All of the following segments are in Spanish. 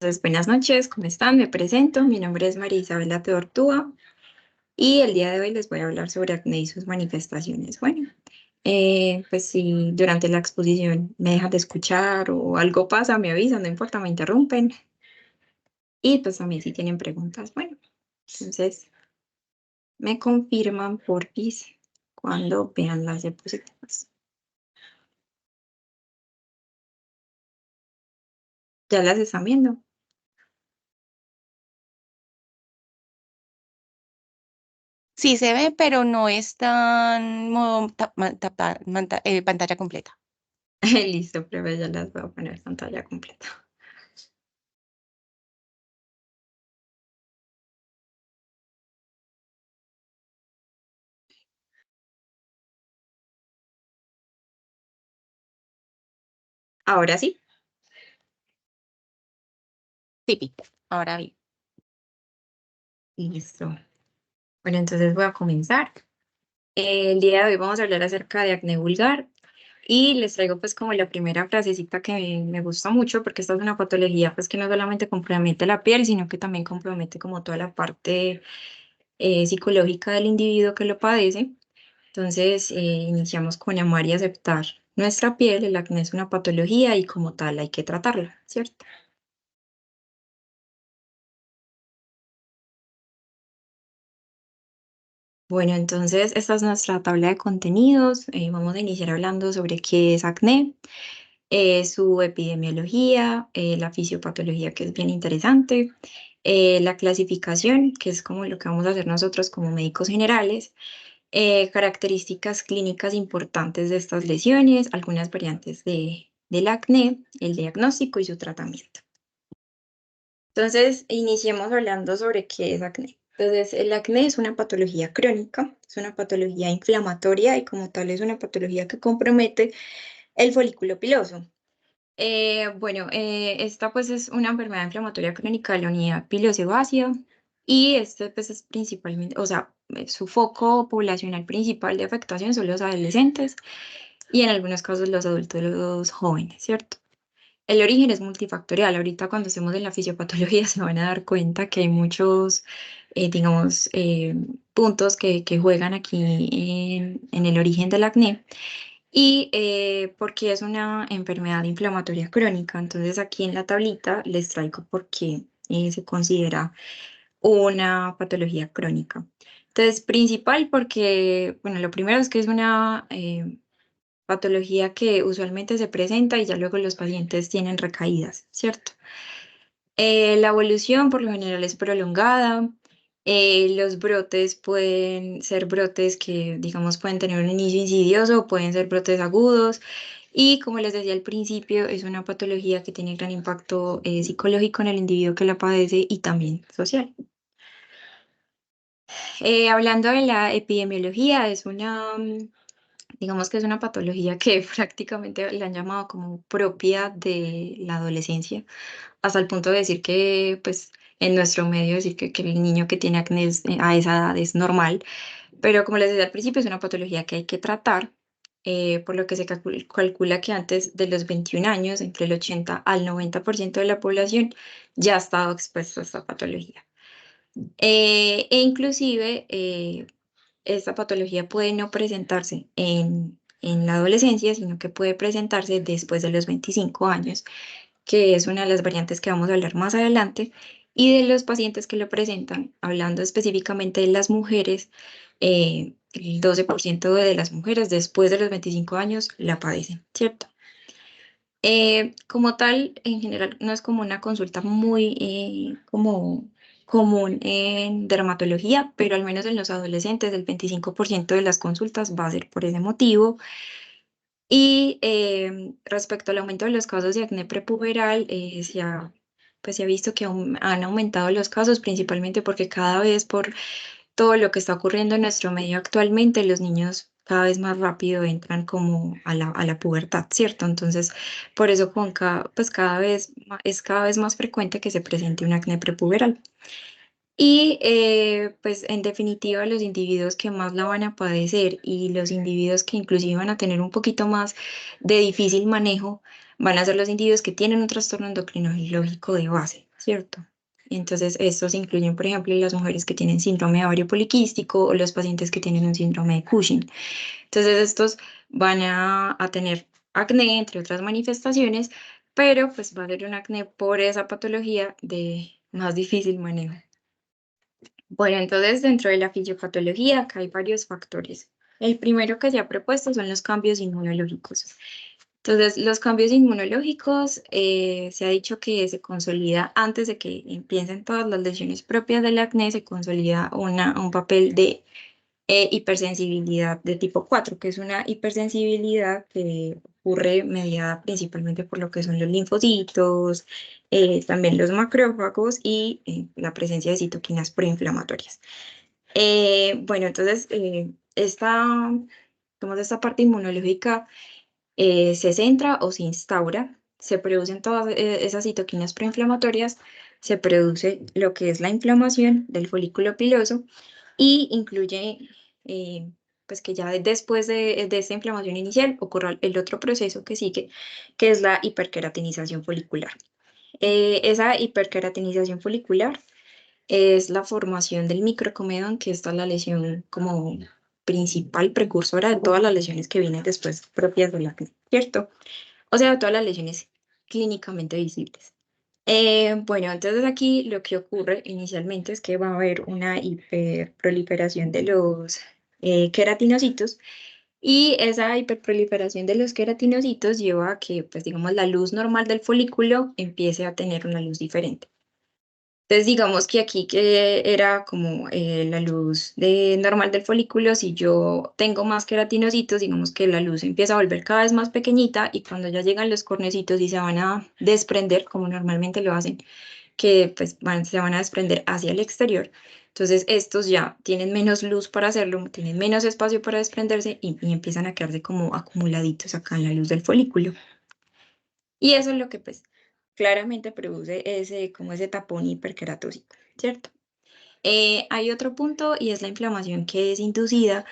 Entonces, buenas noches, ¿cómo están? Me presento, mi nombre es María Isabela Teortúa y el día de hoy les voy a hablar sobre acné y sus manifestaciones. Bueno, pues si durante la exposición me dejan de escuchar o algo pasa, me avisan, no importa, me interrumpen. Y pues también si tienen preguntas, bueno, entonces me confirman porfis cuando vean las diapositivas. ¿Ya las están viendo? Sí se ve, pero no es tan pantalla completa. Listo, pruebe, ya las voy a poner pantalla completa. Ahora sí, Sí, ahora vi. listo. Bueno, entonces voy a comenzar. El día de hoy vamos a hablar acerca de acné vulgar y les traigo pues como la primera frasecita que me gusta mucho porque esta es una patología pues que no solamente compromete la piel, sino que también compromete como toda la parte psicológica del individuo que lo padece. Entonces, iniciamos con amar y aceptar nuestra piel. El acné es una patología y como tal hay que tratarla, ¿cierto? Bueno, entonces esta es nuestra tabla de contenidos. Vamos a iniciar hablando sobre qué es acné, su epidemiología, la fisiopatología, que es bien interesante, la clasificación, que es como lo que vamos a hacer nosotros como médicos generales, características clínicas importantes de estas lesiones, algunas variantes del acné, el diagnóstico y su tratamiento. Entonces, iniciemos hablando sobre qué es acné. Entonces, el acné es una patología crónica, es una patología inflamatoria y como tal es una patología que compromete el folículo piloso. Esta pues es una enfermedad inflamatoria crónica de la unidad pilosebácea y este pues es principalmente, o sea, su foco poblacional principal de afectación son los adolescentes y en algunos casos los adultos, los jóvenes, ¿cierto? El origen es multifactorial. Ahorita cuando estemos en la fisiopatología se van a dar cuenta que hay muchos, digamos, puntos que juegan aquí en el origen del acné y porque es una enfermedad inflamatoria crónica. Entonces aquí en la tablita les traigo por qué se considera una patología crónica. Entonces, principal porque, bueno, lo primero es que es una patología que usualmente se presenta y ya luego los pacientes tienen recaídas, ¿cierto? La evolución por lo general es prolongada. Los brotes pueden ser brotes que, digamos, pueden tener un inicio insidioso, pueden ser brotes agudos. Y como les decía al principio, es una patología que tiene gran impacto psicológico en el individuo que la padece y también social. Hablando de la epidemiología, digamos que es una patología que prácticamente la han llamado como propia de la adolescencia hasta el punto de decir que, pues, en nuestro medio decir que el niño que tiene acné a esa edad es normal, pero como les decía al principio, es una patología que hay que tratar, por lo que se calcula que antes de los 21 años, entre el 80 al 90% de la población ya ha estado expuesto a esta patología. Inclusive, esta patología puede no presentarse en la adolescencia, sino que puede presentarse después de los 25 años, que es una de las variantes que vamos a hablar más adelante, y de los pacientes que lo presentan, hablando específicamente de las mujeres, el 12% de las mujeres después de los 25 años la padecen, ¿cierto? Como tal, en general, no es como una consulta muy como común en dermatología, pero al menos en los adolescentes, el 25% de las consultas va a ser por ese motivo. Y respecto al aumento de los casos de acné prepuberal, pues, se ha visto que han aumentado los casos, principalmente porque cada vez por todo lo que está ocurriendo en nuestro medio actualmente, los niños cada vez más rápido entran como a la pubertad, ¿cierto? Entonces, por eso pues es cada vez más frecuente que se presente un acné prepuberal. Y pues en definitiva los individuos que más la van a padecer y los individuos que inclusive van a tener un poquito más de difícil manejo van a ser los individuos que tienen un trastorno endocrinológico de base. ¿cierto? Entonces, estos incluyen, por ejemplo, las mujeres que tienen síndrome de ovario poliquístico o los pacientes que tienen un síndrome de Cushing. Entonces, estos van a tener acné, entre otras manifestaciones, pero pues va a ser un acné por esa patología de más difícil manejo. Bueno, entonces dentro de la fisiopatología acá hay varios factores. El primero que se ha propuesto son los cambios inmunológicos. Entonces, los cambios inmunológicos se ha dicho que se consolida antes de que empiecen todas las lesiones propias del acné, se consolida un papel de hipersensibilidad de tipo 4, que es una hipersensibilidad que ocurre mediada principalmente por lo que son los linfocitos, también los macrófagos y la presencia de citoquinas proinflamatorias. Bueno, entonces, esta parte inmunológica se centra o se instaura, se producen todas esas citoquinas proinflamatorias, se produce lo que es la inflamación del folículo piloso y incluye, pues que ya después de esta inflamación inicial ocurra el otro proceso que sigue, que es la hiperqueratinización folicular. Esa hiperqueratinización folicular es la formación del microcomedón, que esta es la lesión como principal precursora de todas las lesiones que vienen después propias del acné, ¿cierto? O sea, todas las lesiones clínicamente visibles. Bueno, entonces aquí lo que ocurre inicialmente es que va a haber una hiperproliferación de los queratinocitos y esa hiperproliferación de los queratinocitos lleva a que, pues digamos, la luz normal del folículo empiece a tener una luz diferente. Entonces, digamos que aquí que era como la luz normal del folículo, si yo tengo más queratinocitos, digamos que la luz empieza a volver cada vez más pequeñita y cuando ya llegan los cornecitos y se van a desprender, como normalmente lo hacen, que pues se van a desprender hacia el exterior. Entonces, estos ya tienen menos luz para hacerlo, tienen menos espacio para desprenderse y empiezan a quedarse como acumuladitos acá en la luz del folículo. Y eso es lo que pues claramente produce como ese tapón hiperqueratósico, ¿cierto? Hay otro punto y es la inflamación que es inducida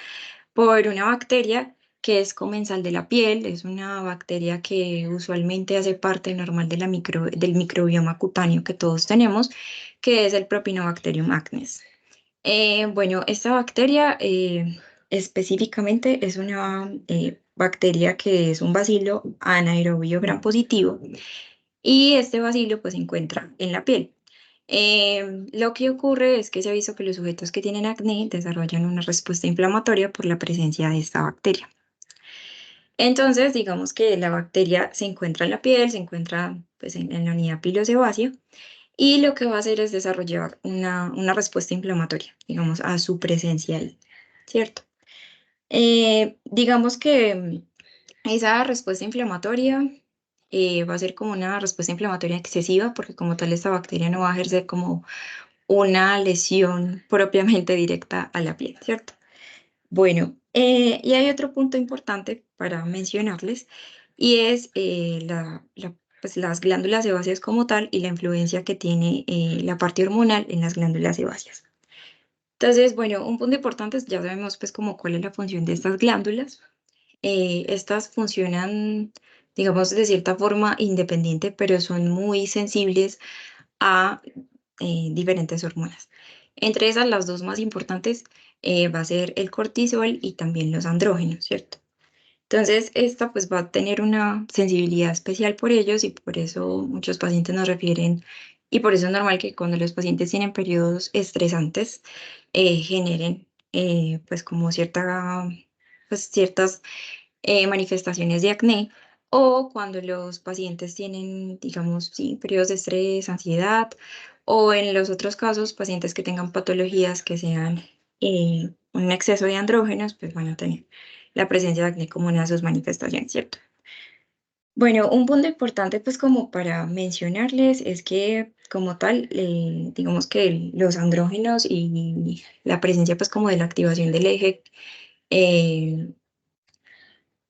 por una bacteria que es comensal de la piel, es una bacteria que usualmente hace parte normal de del microbioma cutáneo que todos tenemos, que es el Propionibacterium acnes. Bueno, esta bacteria específicamente es una bacteria que es un bacilo anaerobio gram positivo y este bacilo pues se encuentra en la piel. Lo que ocurre es que se ha visto que los sujetos que tienen acné desarrollan una respuesta inflamatoria por la presencia de esta bacteria. Entonces, digamos que la bacteria se encuentra en la piel, se encuentra pues, en la unidad pilosebácea y lo que va a hacer es desarrollar una respuesta inflamatoria, digamos, a su presencia ahí, ¿cierto? Digamos que esa respuesta inflamatoria va a ser como una respuesta inflamatoria excesiva porque como tal esta bacteria no va a ejercer como una lesión propiamente directa a la piel, ¿cierto? Bueno, y hay otro punto importante para mencionarles y es pues, las glándulas sebáceas como tal y la influencia que tiene la parte hormonal en las glándulas sebáceas. Entonces, bueno, un punto importante es ya sabemos pues como cuál es la función de estas glándulas. Estas funcionan, digamos, de cierta forma independiente, pero son muy sensibles a diferentes hormonas. Entre esas, las dos más importantes va a ser el cortisol y también los andrógenos, ¿cierto? Entonces, esta pues va a tener una sensibilidad especial por ellos y por eso muchos pacientes nos refieren, y por eso es normal que cuando los pacientes tienen periodos estresantes, generen pues como ciertas manifestaciones de acné o cuando los pacientes tienen, digamos, sí, periodos de estrés, ansiedad o en los otros casos, pacientes que tengan patologías que sean un exceso de andrógenos, pues van a tener la presencia de acné como una de sus manifestaciones, ¿cierto? Bueno, un punto importante pues como para mencionarles es que como tal, digamos que los andrógenos y la presencia pues como de la activación del eje eh,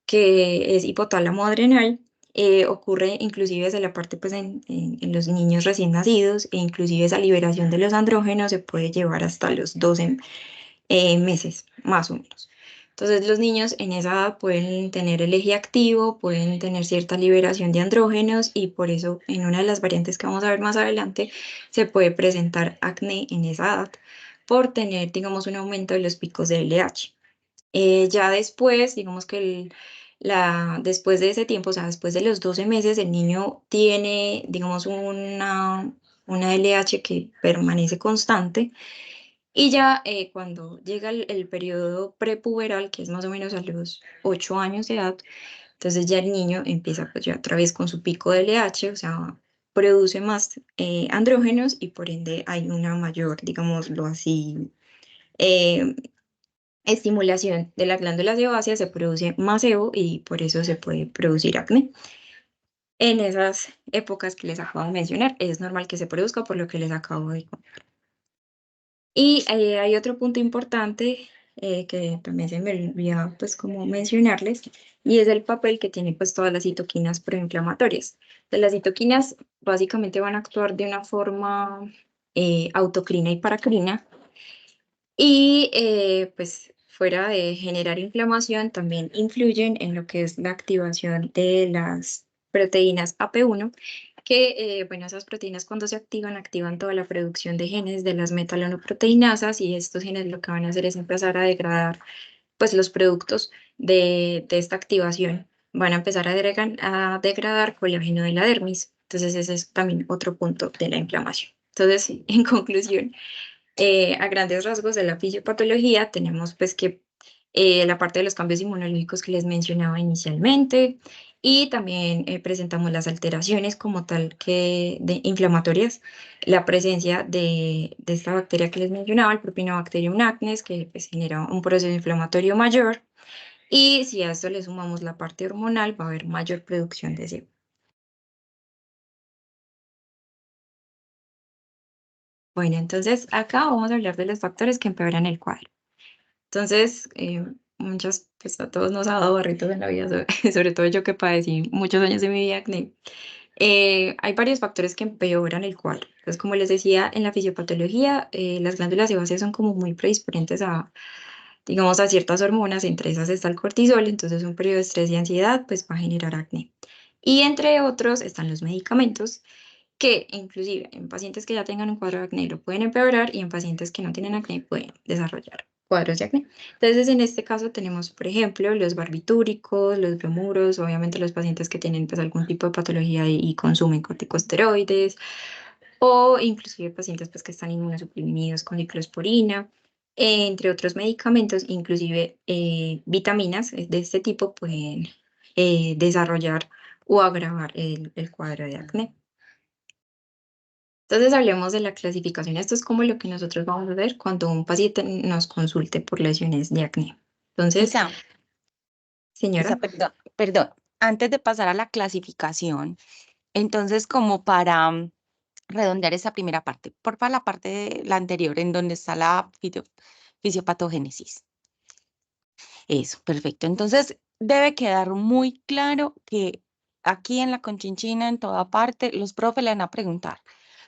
que es hipotálamo adrenal, ocurre inclusive desde la parte pues en los niños recién nacidos e inclusive esa liberación de los andrógenos se puede llevar hasta los 12 meses, más o menos. Entonces los niños en esa edad pueden tener el eje activo, pueden tener cierta liberación de andrógenos y por eso en una de las variantes que vamos a ver más adelante se puede presentar acné en esa edad por tener, digamos, un aumento de los picos de LH. Ya después, digamos que después de ese tiempo, o sea, después de los 12 meses, el niño tiene, digamos, una LH que permanece constante y ya cuando llega el periodo prepuberal, que es más o menos a los 8 años de edad, entonces ya el niño empieza pues ya otra vez con su pico de LH, o sea, produce más andrógenos y por ende hay una mayor, digámoslo así, eh, estimulación de la glándula sebácea, se produce más sebo y por eso se puede producir acné. En esas épocas que les acabo de mencionar, es normal que se produzca por lo que les acabo de contar. Y hay otro punto importante que también se me olvidaba pues como mencionarles y es el papel que tienen pues todas las citoquinas proinflamatorias. Entonces, las citoquinas básicamente van a actuar de una forma autocrina y paracrina y pues fuera de generar inflamación, también influyen en lo que es la activación de las proteínas AP1, que, bueno, esas proteínas cuando se activan, activan toda la producción de genes de las metalonoproteinasas y estos genes lo que van a hacer es empezar a degradar, pues, los productos de esta activación. Van a empezar a degradar colágeno de la dermis. Entonces, ese es también otro punto de la inflamación. Entonces, en conclusión, a grandes rasgos de la fisiopatología tenemos pues que la parte de los cambios inmunológicos que les mencionaba inicialmente y también presentamos las alteraciones como tal que de inflamatorias, la presencia de esta bacteria que les mencionaba, el Propionibacterium acnes, que pues, genera un proceso inflamatorio mayor y si a esto le sumamos la parte hormonal va a haber mayor producción de sebo. Bueno, entonces acá vamos a hablar de los factores que empeoran el cuadro. Entonces, muchas, pues a todos nos ha dado barritos en la vida, sobre todo yo que padecí muchos años de mi vida acné. Hay varios factores que empeoran el cuadro. Entonces, como les decía, en la fisiopatología, las glándulas sebáceas son como muy predisponentes a, digamos, a ciertas hormonas, entre esas está el cortisol, entonces un periodo de estrés y ansiedad, pues va a generar acné. Y entre otros están los medicamentos, que inclusive en pacientes que ya tengan un cuadro de acné lo pueden empeorar y en pacientes que no tienen acné pueden desarrollar cuadros de acné. Entonces, en este caso tenemos, por ejemplo, los barbitúricos, los bromuros, obviamente los pacientes que tienen pues, algún tipo de patología y consumen corticosteroides, o inclusive pacientes pues, que están inmunosuprimidos con ciclosporina, entre otros medicamentos, inclusive vitaminas de este tipo pueden desarrollar o agravar el cuadro de acné. Entonces hablemos de la clasificación. Esto es como lo que nosotros vamos a ver cuando un paciente nos consulte por lesiones de acné. Entonces, Isa, señora, perdón, antes de pasar a la clasificación, entonces como para redondear esa primera parte, porfa, la parte de la anterior en donde está la fisiopatogénesis. Eso, perfecto. Entonces, debe quedar muy claro que aquí en la Conchinchina, en toda parte, los profes le van a preguntar,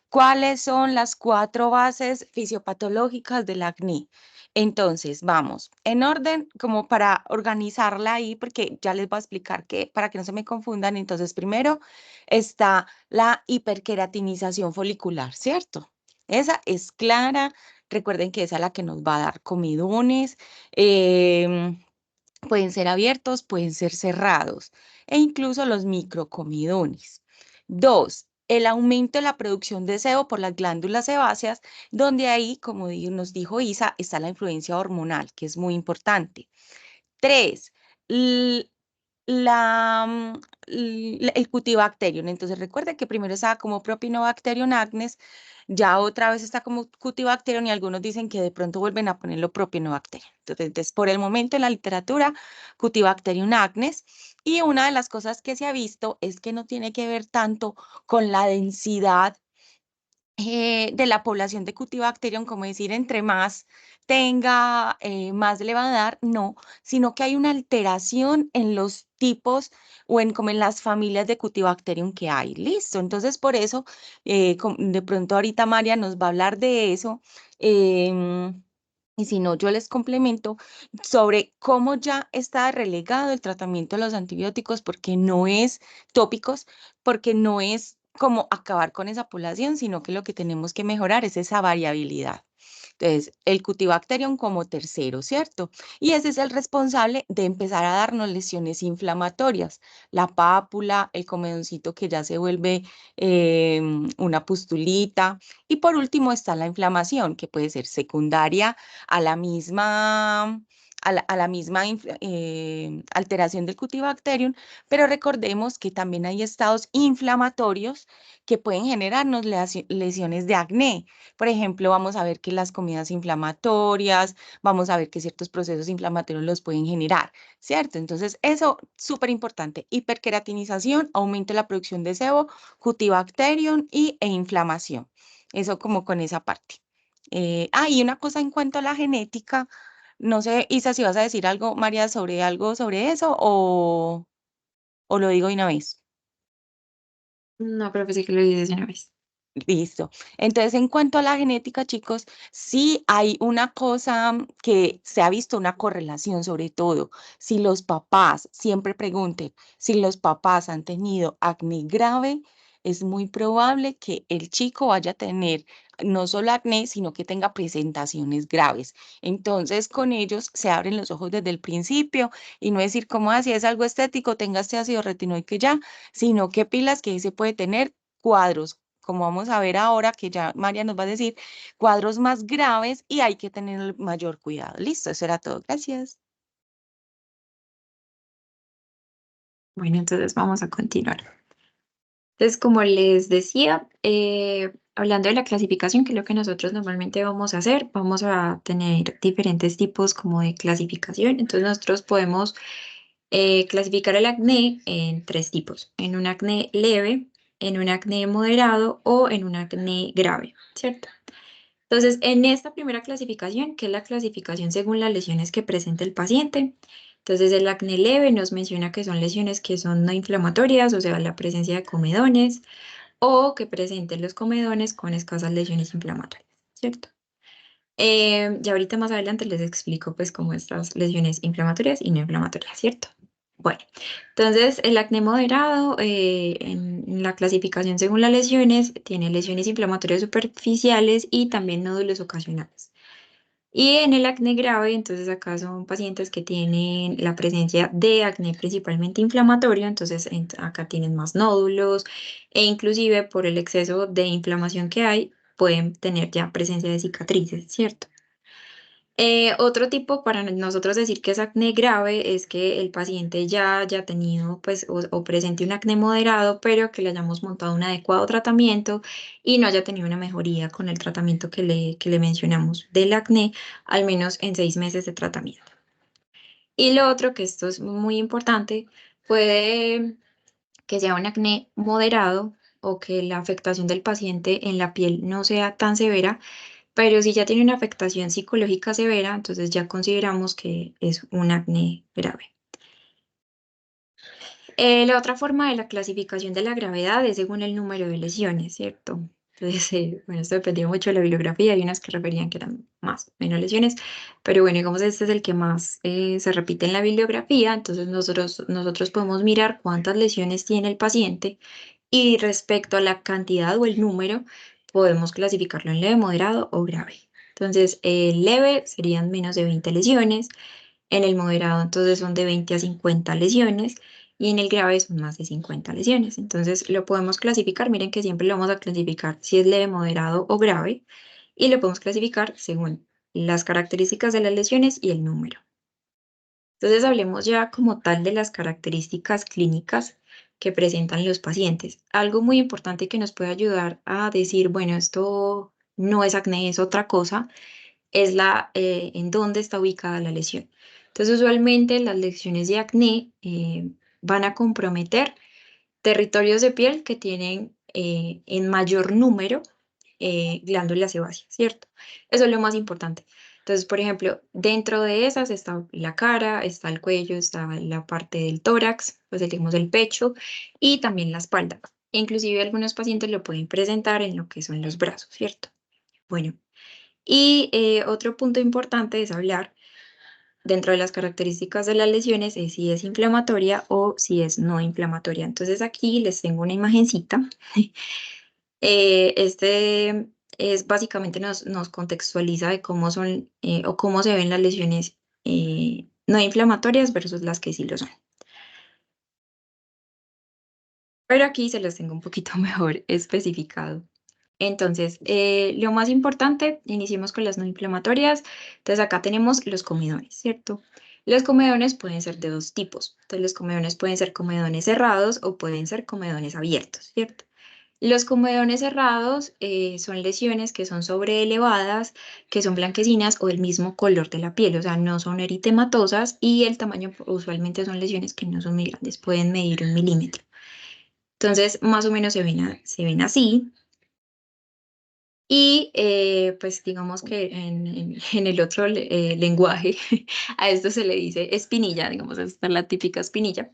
¿cuáles son las 4 bases fisiopatológicas del acné? Entonces, vamos, en orden como para organizarla ahí, porque ya les voy a explicar que para que no se me confundan. Entonces, primero está la hiperqueratinización folicular, ¿cierto? Esa es clara. Recuerden que esa es la que nos va a dar comidones. Pueden ser abiertos, pueden ser cerrados e incluso los microcomidones. Dos, el aumento de la producción de sebo por las glándulas sebáceas, donde ahí, como nos dijo Isa, está la influencia hormonal, que es muy importante. Tres, el Cutibacterium. Entonces recuerden que primero estaba como Propionibacterium acnes, ya otra vez está como Cutibacterium y algunos dicen que de pronto vuelven a ponerlo Propionibacterium. Entonces, por el momento en la literatura, Cutibacterium acnes. Y una de las cosas que se ha visto es que no tiene que ver tanto con la densidad de la población de Cutibacterium, como decir, entre más tenga, más le va a dar, no, sino que hay una alteración en los tipos o en como en las familias de Cutibacterium que hay. Listo. Entonces, por eso, de pronto ahorita María nos va a hablar de eso. em, y si no, yo les complemento sobre cómo ya está relegado el tratamiento de los antibióticos, porque no es tópicos, porque no es como acabar con esa población, sino que lo que tenemos que mejorar es esa variabilidad. Entonces, el Cutibacterium como tercero, ¿cierto? Y ese es el responsable de empezar a darnos lesiones inflamatorias, la pápula, el comedoncito que ya se vuelve una pustulita. Y por último está la inflamación, que puede ser secundaria a la misma, alteración del Cutibacterium, pero recordemos que también hay estados inflamatorios que pueden generarnos lesiones de acné. Por ejemplo, vamos a ver que las comidas inflamatorias, vamos a ver que ciertos procesos inflamatorios los pueden generar, ¿cierto? Entonces, eso súper importante. Hiperqueratinización, aumento de la producción de sebo, Cutibacterium e inflamación. Eso como con esa parte. Y una cosa en cuanto a la genética, no sé, Isa, si vas a decir algo, María, sobre algo sobre eso o lo digo de una vez. No, pero pensé que lo dices de una vez. Listo. Entonces, en cuanto a la genética, chicos, sí hay una cosa que se ha visto una correlación, sobre todo si los papás, siempre pregunten, si los papás han tenido acné grave, es muy probable que el chico vaya a tener no solo acné, sino que tenga presentaciones graves. Entonces, con ellos se abren los ojos desde el principio y no decir como así es algo estético, tenga este ácido retinoico ya, sino que pilas que se puede tener cuadros como vamos a ver ahora, que ya María nos va a decir, cuadros más graves y hay que tener el mayor cuidado. Listo, eso era todo. Gracias. Bueno, entonces vamos a continuar. Entonces, como les decía, hablando de la clasificación, que es lo que nosotros normalmente vamos a hacer, vamos a tener diferentes tipos como de clasificación. Entonces, nosotros podemos clasificar el acné en tres tipos: en un acné leve, en un acné moderado o en un acné grave, ¿cierto? Entonces, en esta primera clasificación, que es la clasificación según las lesiones que presenta el paciente, entonces el acné leve nos menciona que son lesiones que son no inflamatorias, o sea, la presencia de comedones, o que presenten los comedones con escasas lesiones inflamatorias, ¿cierto? Ya ahorita más adelante les explico pues cómo estas lesiones inflamatorias y no inflamatorias, ¿cierto? Bueno, entonces el acné moderado en la clasificación según las lesiones tiene lesiones inflamatorias superficiales y también nódulos ocasionales. Y en el acné grave, entonces acá son pacientes que tienen la presencia de acné principalmente inflamatorio, entonces acá tienen más nódulos e inclusive por el exceso de inflamación que hay, pueden tener ya presencia de cicatrices, ¿cierto? Otro tipo para nosotros decir que es acné grave es que el paciente ya haya tenido pues o presente un acné moderado, pero que le hayamos montado un adecuado tratamiento y no haya tenido una mejoría con el tratamiento que le mencionamos del acné, al menos en 6 meses de tratamiento. Y lo otro, que esto es muy importante, puede que sea un acné moderado o que la afectación del paciente en la piel no sea tan severa, pero si ya tiene una afectación psicológica severa, entonces ya consideramos que es un acné grave. La otra forma de la clasificación de la gravedad es según el número de lesiones, ¿cierto? Entonces, bueno, esto dependía mucho de la bibliografía, hay unas que referían que eran más o menos lesiones, pero bueno, digamos este es el que más se repite en la bibliografía, entonces nosotros podemos mirar cuántas lesiones tiene el paciente y respecto a la cantidad o el número, podemos clasificarlo en leve, moderado o grave. Entonces, el leve serían menos de 20 lesiones, en el moderado entonces son de 20 a 50 lesiones y en el grave son más de 50 lesiones. Entonces, lo podemos clasificar, miren que siempre lo vamos a clasificar si es leve, moderado o grave y lo podemos clasificar según las características de las lesiones y el número. Entonces, hablemos ya como tal de las características clínicas que presentan los pacientes. Algo muy importante que nos puede ayudar a decir, bueno, esto no es acné, es otra cosa, es en dónde está ubicada la lesión. Entonces, usualmente las lesiones de acné van a comprometer territorios de piel que tienen en mayor número glándulas sebáceas, ¿cierto? Eso es lo más importante. Entonces, por ejemplo, dentro de esas está la cara, está el cuello, está la parte del tórax, pues digamos el pecho y también la espalda. Inclusive algunos pacientes lo pueden presentar en lo que son los brazos, ¿cierto? Bueno, Y otro punto importante es hablar dentro de las características de las lesiones es si es inflamatoria o si es no inflamatoria. Entonces aquí les tengo una imagencita. Este es básicamente nos contextualiza de cómo son o cómo se ven las lesiones no inflamatorias versus las que sí lo son. Pero aquí se los tengo un poquito mejor especificado. Entonces, lo más importante, iniciemos con las no inflamatorias. Entonces, acá tenemos los comedones, ¿cierto? Los comedones pueden ser de dos tipos. Entonces, los comedones pueden ser comedones cerrados o pueden ser comedones abiertos, ¿cierto? Los comedones cerrados son lesiones que son sobreelevadas, que son blanquecinas o del mismo color de la piel, o sea, no son eritematosas y el tamaño usualmente son lesiones que no son muy grandes, pueden medir 1 milímetro. Entonces, más o menos se ven así. Y pues digamos que en el otro lenguaje a esto se le dice espinilla, digamos, esta es la típica espinilla.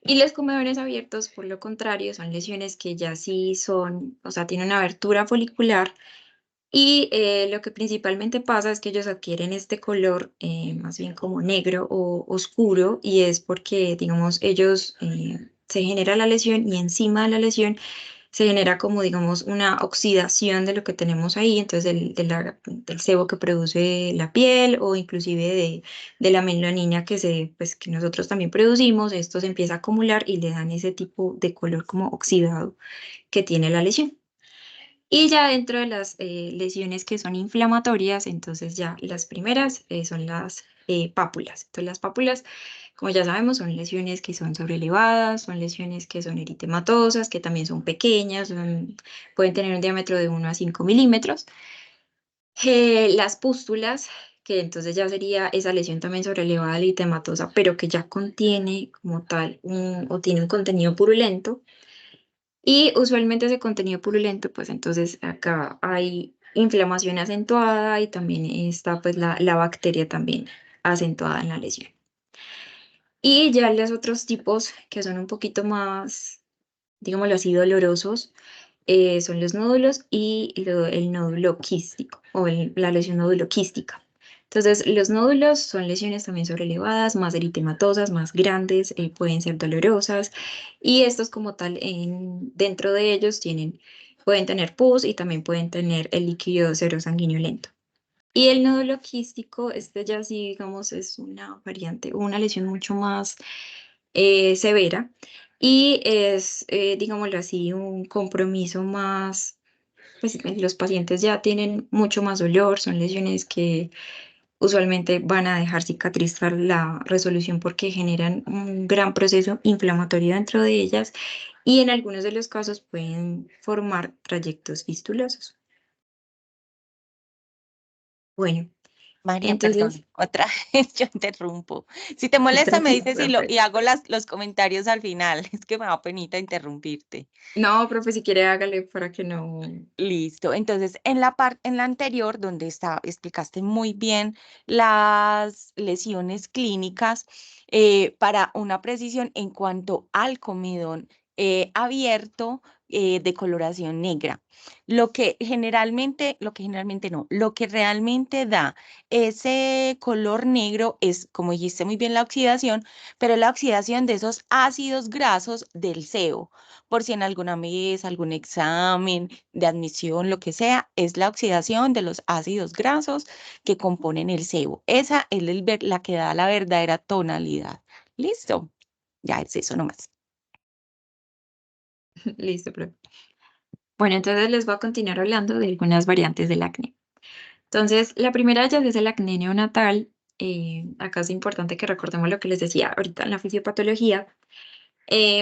Y los comedones abiertos, por lo contrario, son lesiones que ya sí son, o sea, tienen una abertura folicular y lo que principalmente pasa es que ellos adquieren este color más bien como negro o oscuro y es porque, digamos, ellos se genera la lesión y encima de la lesión se genera como, digamos, una oxidación de lo que tenemos ahí, entonces del sebo que produce la piel o inclusive de la melanina pues, que nosotros también producimos, esto se empieza a acumular y le dan ese tipo de color como oxidado que tiene la lesión. Y ya dentro de las lesiones que son inflamatorias, entonces ya las primeras son las pápulas. Entonces las pápulas, como ya sabemos, son lesiones que son sobrelevadas, son lesiones que son eritematosas, que también son pequeñas, pueden tener un diámetro de 1 a 5 milímetros. Las pústulas, que entonces ya sería esa lesión también sobrelevada eritematosa, pero que ya contiene como tal o tiene un contenido purulento. Y usualmente ese contenido purulento, pues entonces acá hay inflamación acentuada y también está pues la bacteria también acentuada en la lesión. Y ya los otros tipos que son un poquito más, digámoslo así, dolorosos, son los nódulos y el nódulo quístico o la lesión nódulo quística. Entonces, los nódulos son lesiones también sobrelevadas, más eritematosas, más grandes, pueden ser dolorosas y estos como tal dentro de ellos pueden tener pus y también pueden tener el líquido serosanguíneo lento. Y el nódulo quístico, este ya sí, digamos, es una variante, una lesión mucho más severa y es, digámoslo así, un compromiso más, pues los pacientes ya tienen mucho más dolor, son lesiones que usualmente van a dejar cicatrizar la resolución porque generan un gran proceso inflamatorio dentro de ellas y en algunos de los casos pueden formar trayectos fistulosos. Bueno, María, entonces, perdón, otra vez yo interrumpo. Si te molesta, me tranquilo, dices y profe. hago los comentarios al final. Es que me da penita interrumpirte. No, profe, si quiere hágale para que no. Listo. Entonces, en la anterior, donde explicaste muy bien las lesiones clínicas para una precisión en cuanto al comedón abierto de coloración negra. Lo que generalmente no, lo que realmente da ese color negro es, como dijiste muy bien, la oxidación, pero la oxidación de esos ácidos grasos del sebo. Por si en alguna vez, algún examen de admisión, lo que sea, es la oxidación de los ácidos grasos que componen el sebo. Esa es la que da la verdadera tonalidad. Listo. Ya es eso nomás. Listo, profe. Bueno, entonces les voy a continuar hablando de algunas variantes del acné. Entonces, la primera de ellas es el acné neonatal. Acá es importante que recordemos lo que les decía ahorita en la fisiopatología.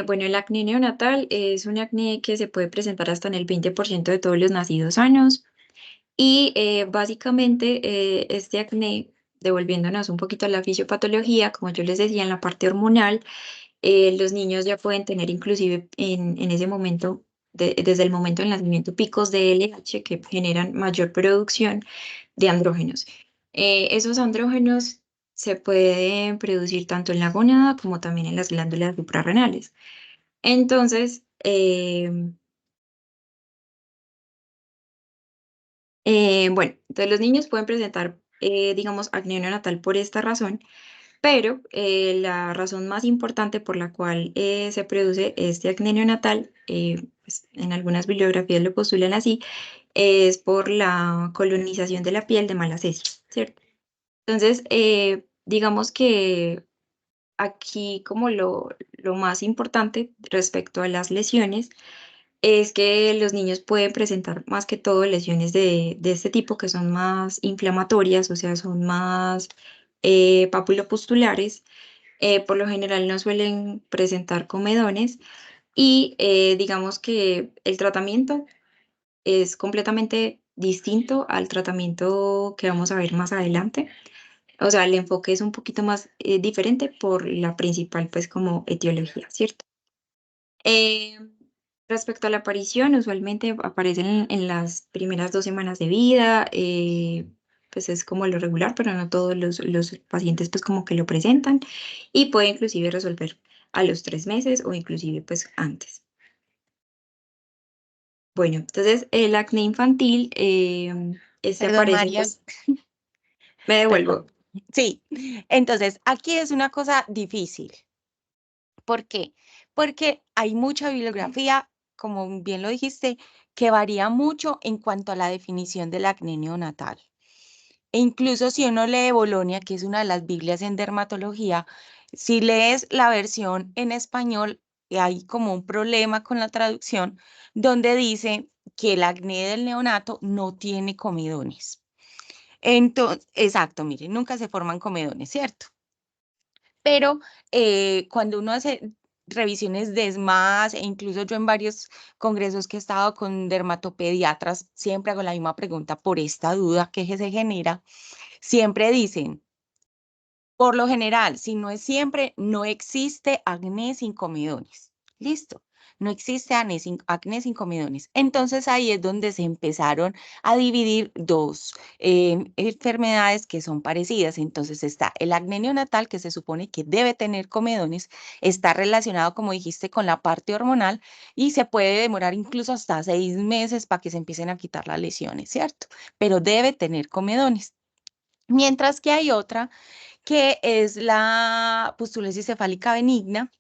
Bueno, el acné neonatal es un acné que se puede presentar hasta en el 20% de todos los nacidos sanos. Y básicamente este acné, devolviéndonos un poquito a la fisiopatología, como yo les decía, en la parte hormonal, los niños ya pueden tener inclusive en ese momento, desde el momento del nacimiento, picos de LH que generan mayor producción de andrógenos. Esos andrógenos se pueden producir tanto en la gónada como también en las glándulas suprarrenales. Entonces, bueno, Entonces, los niños pueden presentar, digamos, acné neonatal por esta razón, pero la razón más importante por la cual se produce este acné neonatal, pues, en algunas bibliografías lo postulan así, es por la colonización de la piel de malacesia, ¿cierto? Entonces, digamos que aquí como lo más importante respecto a las lesiones es que los niños pueden presentar más que todo lesiones de este tipo que son más inflamatorias, o sea, son más papulopustulares. Por lo general no suelen presentar comedones y digamos que el tratamiento es completamente distinto al tratamiento que vamos a ver más adelante. O sea, el enfoque es un poquito más diferente por la principal, pues, como etiología, ¿cierto? Eh, Respecto a la aparición, usualmente aparecen en las primeras 2 semanas de vida, pues es como lo regular, pero no todos los pacientes pues como que lo presentan y puede inclusive resolver a los 3 meses o inclusive pues antes. Bueno, entonces el acné infantil, este Perdón, aparece María, pues, me perdón. devuelvo. Sí, entonces aquí es una cosa difícil. ¿Por qué? Porque hay mucha bibliografía, como bien lo dijiste, que varía mucho en cuanto a la definición del acné neonatal. E incluso si uno lee Bolonia, que es una de las Biblias en dermatología, si lees la versión en español, hay como un problema con la traducción, donde dice que el acné del neonato no tiene comedones. Entonces, exacto, miren, nunca se forman comedones, ¿cierto? Pero cuando uno hace revisiones de ESMAD, e incluso yo en varios congresos que he estado con dermatopediatras, siempre hago la misma pregunta por esta duda que se genera. Siempre dicen, por lo general, si no es siempre, no existe acné sin comedones. Listo. No existe acné sin comedones. Entonces ahí es donde se empezaron a dividir dos enfermedades que son parecidas. Entonces está el acné neonatal, que se supone que debe tener comedones, está relacionado, como dijiste, con la parte hormonal y se puede demorar incluso hasta 6 meses para que se empiecen a quitar las lesiones, ¿cierto? Pero debe tener comedones. Mientras que hay otra que es la pustulosis cefálica benigna,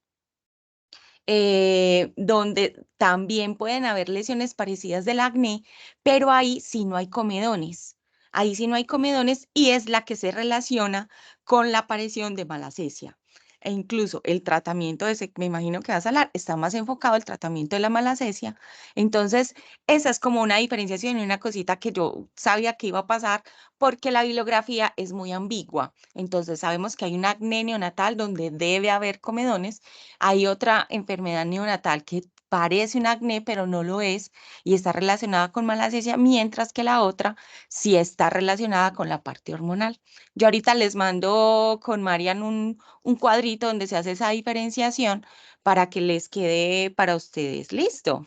donde también pueden haber lesiones parecidas del acné, pero ahí sí no hay comedones. Ahí sí no hay comedones y es la que se relaciona con la aparición de malacesia. E incluso el tratamiento de ese, me imagino que vas a hablar, está más enfocado al tratamiento de la malacesia. Entonces, esa es como una diferenciación y una cosita que yo sabía que iba a pasar porque la bibliografía es muy ambigua. Entonces, sabemos que hay un acné neonatal donde debe haber comedones, hay otra enfermedad neonatal que parece un acné, pero no lo es y está relacionada con malacesia, mientras que la otra sí está relacionada con la parte hormonal. Yo ahorita les mando con Marian un cuadrito donde se hace esa diferenciación para que les quede para ustedes. ¿Listo?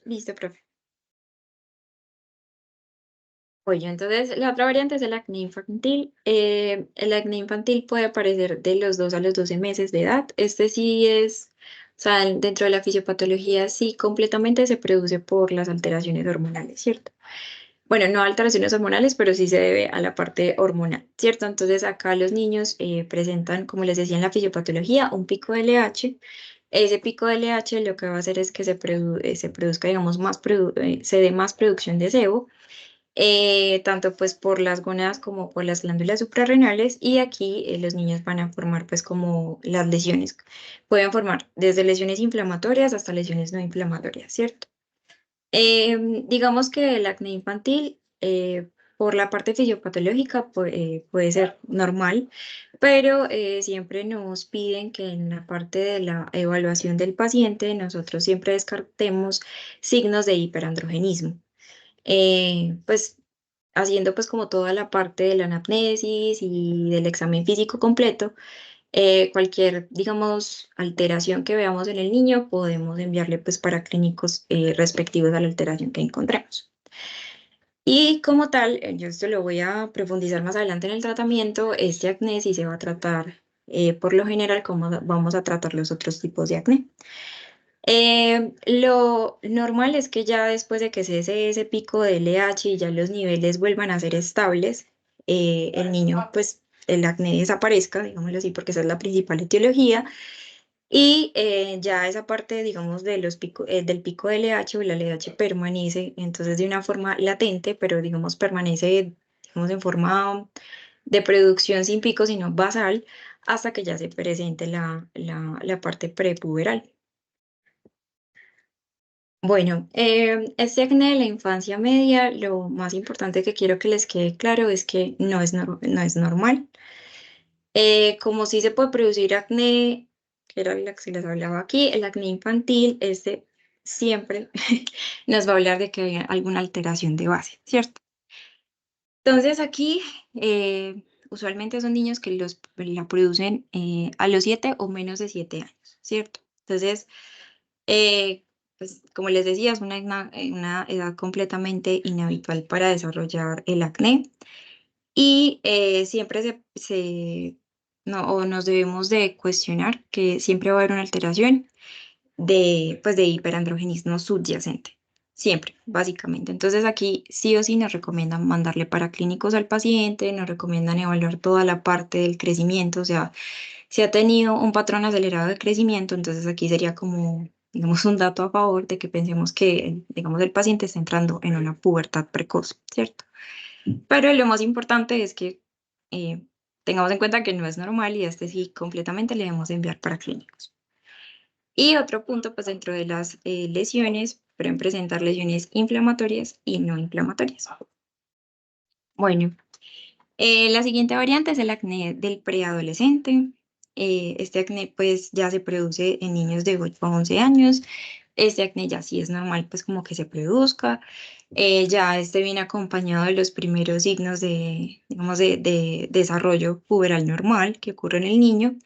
Listo, profe. Oye, entonces la otra variante es el acné infantil. El acné infantil puede aparecer de los 2 a los 12 meses de edad. Este sí es, o sea, dentro de la fisiopatología sí completamente se produce por las alteraciones hormonales, ¿cierto? Bueno, no alteraciones hormonales, pero sí se debe a la parte hormonal, ¿cierto? Entonces acá los niños presentan, como les decía en la fisiopatología, un pico de LH. Ese pico de LH lo que va a hacer es que se produzca, digamos, se dé más producción de sebo, tanto pues por las gónadas como por las glándulas suprarrenales y aquí los niños van a formar pues como las lesiones. Pueden formar desde lesiones inflamatorias hasta lesiones no inflamatorias, ¿cierto? Digamos que el acné infantil, por la parte fisiopatológica, puede ser normal, pero siempre nos piden que en la parte de la evaluación del paciente nosotros siempre descartemos signos de hiperandrogenismo. Pues haciendo pues como toda la parte de la anamnesis y del examen físico completo, cualquier, digamos, alteración que veamos en el niño, podemos enviarle pues para clínicos respectivos a la alteración que encontremos. Y como tal, yo esto lo voy a profundizar más adelante en el tratamiento, este acné sí se va a tratar por lo general como vamos a tratar los otros tipos de acné. Lo normal es que ya después de que cese ese pico de LH y ya los niveles vuelvan a ser estables, el niño, pues el acné desaparezca, digámoslo así, porque esa es la principal etiología, y ya esa parte, digamos, de del pico de LH o el LH permanece, entonces de una forma latente, pero digamos permanece, digamos, en forma de producción sin pico, sino basal, hasta que ya se presente la parte prepuberal. Bueno, este acné de la infancia media, lo más importante que quiero que les quede claro es que no es normal. Como sí se puede producir acné, que era la que se les hablaba aquí, el acné infantil, este siempre nos va a hablar de que hay alguna alteración de base, ¿cierto? Entonces aquí, usualmente son niños que la producen a los 7 o menos de 7 años, ¿cierto? Entonces, eh, pues, como les decía, es una edad completamente inhabitual para desarrollar el acné y siempre no, o nos debemos de cuestionar que siempre va a haber una alteración pues, de hiperandrogenismo subyacente, siempre, básicamente. Entonces aquí sí o sí nos recomiendan mandarle para clínicos al paciente, nos recomiendan evaluar toda la parte del crecimiento, o sea, si ha tenido un patrón acelerado de crecimiento, entonces aquí sería como, digamos, un dato a favor de que pensemos que, digamos, el paciente está entrando en una pubertad precoz, ¿cierto? Pero lo más importante es que eh, tengamos en cuenta que no es normal y a este sí completamente le debemos de enviar para clínicos. Y otro punto, pues dentro de las lesiones, pueden presentar lesiones inflamatorias y no inflamatorias. Bueno, la siguiente variante es el acné del preadolescente. Este acné pues ya se produce en niños de 8 a 11 años. Este acné ya sí es normal pues como que se produzca. Ya este viene acompañado de los primeros signos de, digamos, de desarrollo puberal normal que ocurre en el niño.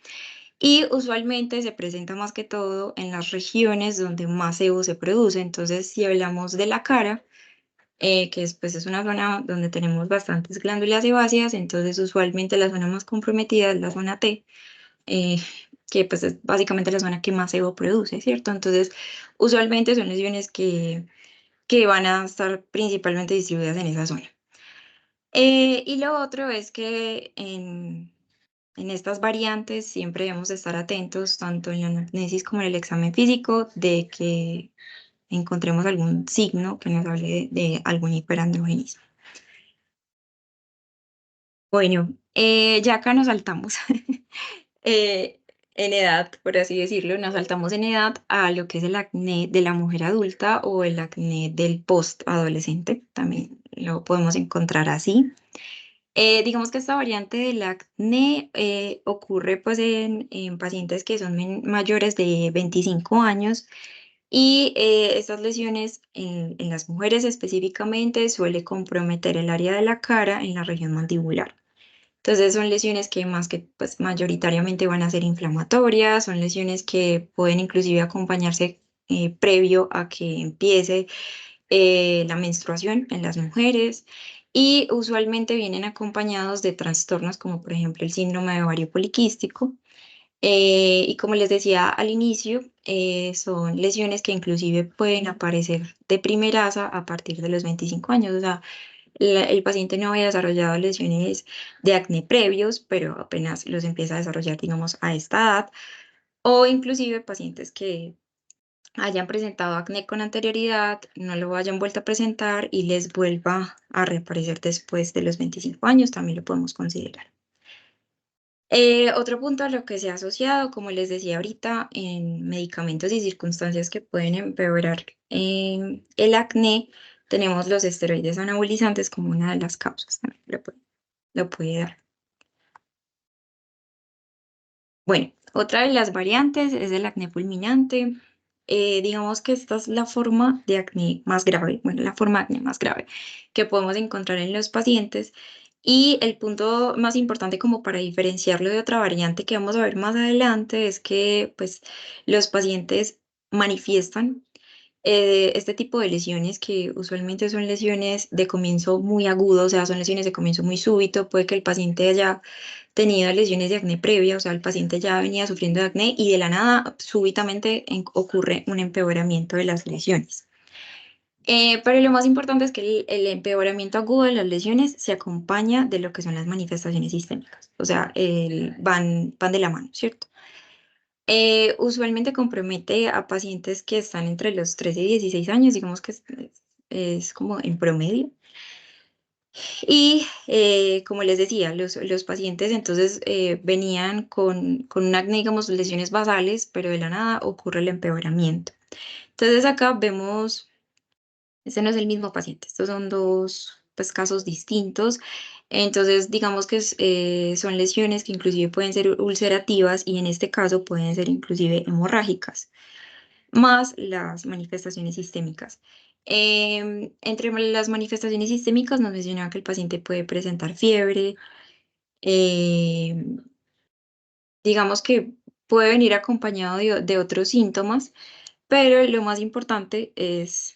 Y usualmente se presenta más que todo en las regiones donde más sebo se produce. Entonces, si hablamos de la cara, que pues, es una zona donde tenemos bastantes glándulas sebáceas, entonces usualmente la zona más comprometida es la zona T, eh, que pues es básicamente la zona que más sebo produce, ¿cierto? Entonces, usualmente son lesiones que van a estar principalmente distribuidas en esa zona. Y lo otro es que en estas variantes siempre debemos estar atentos, tanto en la anamnesis como en el examen físico, de que encontremos algún signo que nos hable de algún hiperandrogenismo. Bueno, ya acá nos saltamos eh, en edad, por así decirlo, nos saltamos en edad a lo que es el acné de la mujer adulta o el acné del post-adolescente, también lo podemos encontrar así. Digamos que esta variante del acné ocurre pues en pacientes que son mayores de 25 años y estas lesiones en las mujeres específicamente suele comprometer el área de la cara en la región mandibular. Entonces son lesiones que más que pues mayoritariamente van a ser inflamatorias, son lesiones que pueden inclusive acompañarse previo a que empiece la menstruación en las mujeres y usualmente vienen acompañados de trastornos como por ejemplo el síndrome de ovario poliquístico. Y como les decía al inicio, son lesiones que inclusive pueden aparecer de primeraza a partir de los 25 años. O sea, el paciente no había desarrollado lesiones de acné previos, pero apenas los empieza a desarrollar, digamos, a esta edad. O inclusive pacientes que hayan presentado acné con anterioridad, no lo hayan vuelto a presentar y les vuelva a reaparecer después de los 25 años, también lo podemos considerar. Otro punto a lo que se ha asociado, como les decía ahorita, en medicamentos y circunstancias que pueden empeorar el acné, tenemos los esteroides anabolizantes como una de las causas, también lo puede dar. Bueno, otra de las variantes es el acné fulminante. Digamos que esta es la forma de acné más grave, bueno, la forma de acné más grave que podemos encontrar en los pacientes. Y el punto más importante como para diferenciarlo de otra variante que vamos a ver más adelante es que pues los pacientes manifiestan Este tipo de lesiones que usualmente son lesiones de comienzo muy agudo, o sea, son lesiones de comienzo muy súbito, puede que el paciente haya tenido lesiones de acné previa, o sea, el paciente ya venía sufriendo de acné y de la nada súbitamente ocurre un empeoramiento de las lesiones. Pero lo más importante es que el empeoramiento agudo de las lesiones se acompaña de lo que son las manifestaciones sistémicas, o sea, van de la mano, ¿cierto? Usualmente compromete a pacientes que están entre los 13 y 16 años, digamos que es como en promedio. Y como les decía, los pacientes entonces venían con un acné, digamos, lesiones basales, pero de la nada ocurre el empeoramiento. Entonces acá vemos, este no es el mismo paciente, estos son dos pues, casos distintos. Entonces, digamos que son lesiones que inclusive pueden ser ulcerativas y en este caso pueden ser inclusive hemorrágicas más las manifestaciones sistémicas. Entre las manifestaciones sistémicas nos mencionaba que el paciente puede presentar fiebre, em, digamos que puede venir acompañado de otros síntomas, pero lo más importante es,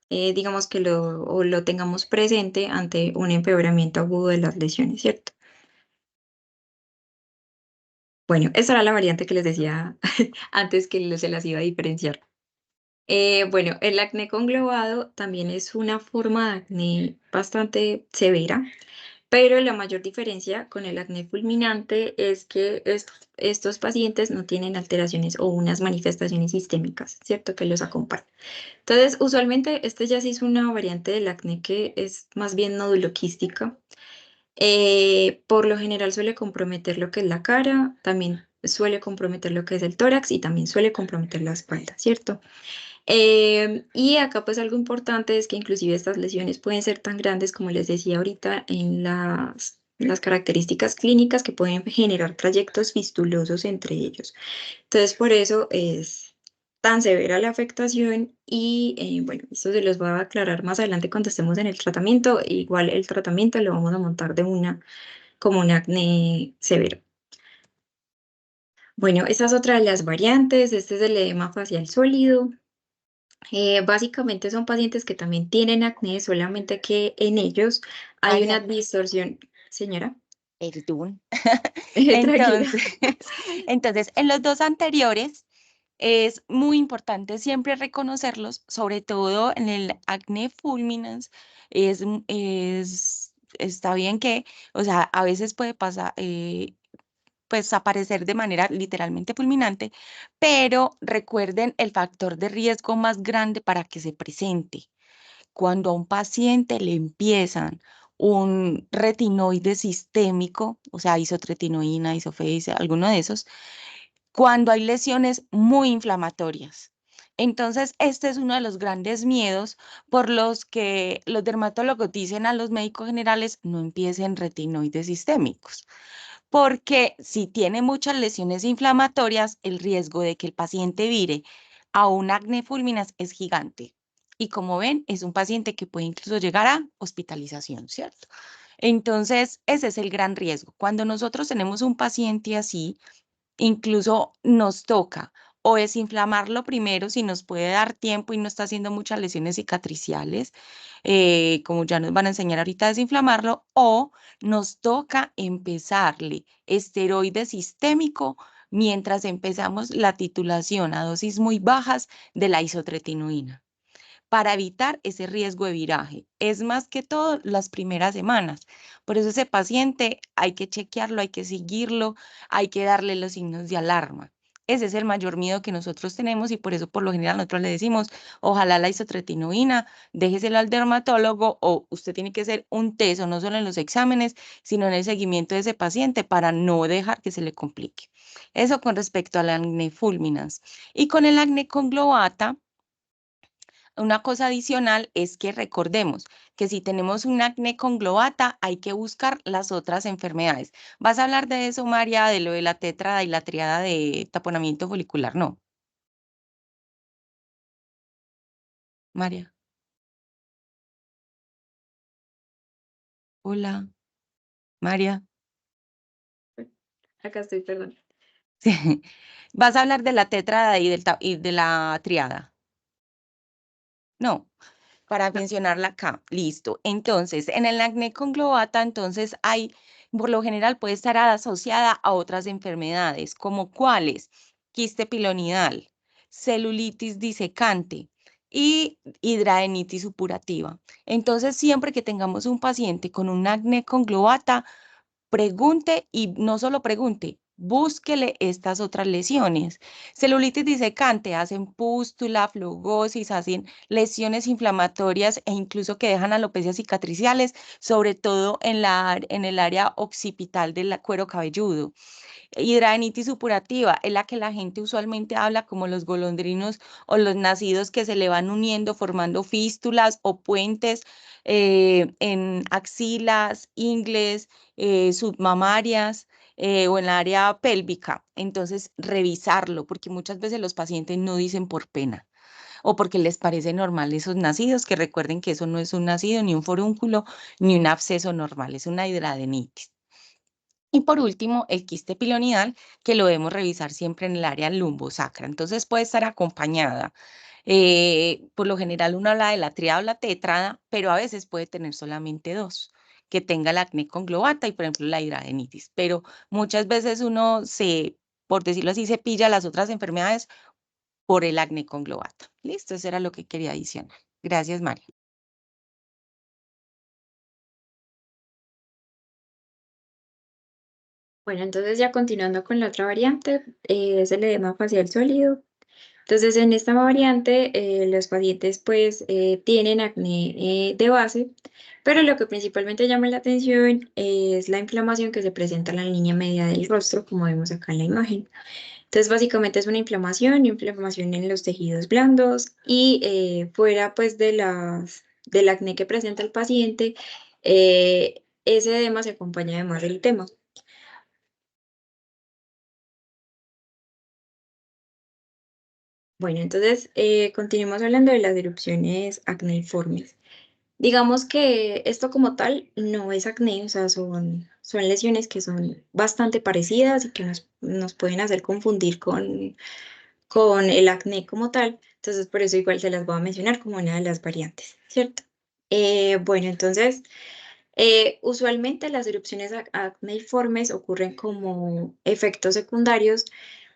digamos que o lo tengamos presente ante un empeoramiento agudo de las lesiones, ¿cierto? Bueno, esa era la variante que les decía antes que se las iba a diferenciar. Bueno, el acné conglobado también es una forma de acné bastante severa, pero la mayor diferencia con el acné fulminante es que estos pacientes no tienen alteraciones o unas manifestaciones sistémicas, ¿cierto? Que los acompañan. Entonces, usualmente este ya sí es una variante del acné que es más bien noduloquística. Por lo general suele comprometer lo que es la cara, también suele comprometer lo que es el tórax y también suele comprometer la espalda, ¿cierto? Y acá pues algo importante es que inclusive estas lesiones pueden ser tan grandes como les decía ahorita en las características clínicas que pueden generar trayectos fistulosos entre ellos. Entonces por eso es tan severa la afectación y bueno, esto se los voy a aclarar más adelante cuando estemos en el tratamiento. Igual el tratamiento lo vamos a montar de una como un acné severo. Bueno, esta es otra de las variantes. Este es el edema facial sólido. Básicamente son pacientes que también tienen acné, solamente que en ellos hay una María, distorsión. Señora, perdón. tranquila. Entonces, entonces, en los dos anteriores es muy importante siempre reconocerlos, sobre todo en el acné fulminans, está bien que, o sea, a veces puede pasar, pues aparecer de manera literalmente fulminante, pero recuerden el factor de riesgo más grande para que se presente. Cuando a un paciente le empiezan un retinoide sistémico, o sea, isotretinoína, isofeis, alguno de esos, cuando hay lesiones muy inflamatorias. Entonces, este es uno de los grandes miedos por los que los dermatólogos dicen a los médicos generales no empiecen retinoides sistémicos, porque si tiene muchas lesiones inflamatorias, el riesgo de que el paciente vire a un acné fulminas es gigante. Y como ven, es un paciente que puede incluso llegar a hospitalización, ¿cierto? Entonces, ese es el gran riesgo. Cuando nosotros tenemos un paciente así, incluso nos toca o desinflamarlo primero si nos puede dar tiempo y no está haciendo muchas lesiones cicatriciales, como ya nos van a enseñar ahorita a desinflamarlo, o nos toca empezarle esteroide sistémico mientras empezamos la titulación a dosis muy bajas de la isotretinoína para evitar ese riesgo de viraje. Es más que todo las primeras semanas. Por eso ese paciente hay que chequearlo, hay que seguirlo, hay que darle los signos de alarma. Ese es el mayor miedo que nosotros tenemos y por eso por lo general nosotros le decimos, ojalá la isotretinoína, déjeselo al dermatólogo o usted tiene que hacer un test, o no solo en los exámenes, sino en el seguimiento de ese paciente para no dejar que se le complique. Eso con respecto al acné fulminans. Y con el acné conglobata, una cosa adicional es que recordemos que si tenemos un acné conglobata, hay que buscar las otras enfermedades. ¿Vas a hablar de eso, María, de lo de la tétrada y la triada de taponamiento folicular? No, María. Hola, María. Acá estoy, perdón. Sí. ¿Vas a hablar de la tétrada y de la triada? No, para mencionarla acá, listo. Entonces, en el acné conglobata, entonces hay, por lo general puede estar asociada a otras enfermedades, como cuáles, quiste pilonidal, celulitis disecante y hidradenitis supurativa. Entonces, siempre que tengamos un paciente con un acné conglobata, pregunte y no solo pregunte, búsquele estas otras lesiones. Celulitis disecante, hacen pústula, flugosis, hacen lesiones inflamatorias e incluso que dejan alopecias cicatriciales, sobre todo en el área occipital del cuero cabelludo. Hidradenitis supurativa es la que la gente usualmente habla como los golondrinos o los nacidos que se le van uniendo formando fístulas o puentes en axilas, ingles, submamarias o en la área pélvica. Entonces, revisarlo, porque muchas veces los pacientes no dicen por pena o porque les parece normal esos nacidos, que recuerden que eso no es un nacido, ni un forúnculo, ni un absceso normal, es una hidradenitis. Y por último, el quiste pilonidal, que lo debemos revisar siempre en el área lumbosacra. Entonces puede estar acompañada. Por lo general uno habla de la tríada o la tétrada, pero a veces puede tener solamente dos, que tenga el acné conglobata y por ejemplo la hidradenitis. Pero muchas veces uno se, por decirlo así, se pilla las otras enfermedades por el acné conglobata. Listo, eso era lo que quería adicionar. Gracias, María. Bueno, entonces ya continuando con la otra variante, es el edema facial sólido. Entonces, en esta variante, los pacientes pues tienen acné de base, pero lo que principalmente llama la atención es la inflamación que se presenta en la línea media del rostro, como vemos acá en la imagen. Entonces, básicamente es una inflamación en los tejidos blandos y fuera pues de del acné que presenta el paciente, ese edema se acompaña además del eritema. Bueno, entonces continuemos hablando de las erupciones acneiformes. Digamos que esto como tal no es acné, o sea, son lesiones que son bastante parecidas y que nos pueden hacer confundir con el acné como tal. Entonces, por eso igual se las voy a mencionar como una de las variantes, ¿cierto? Bueno, entonces, usualmente las erupciones acneiformes ocurren como efectos secundarios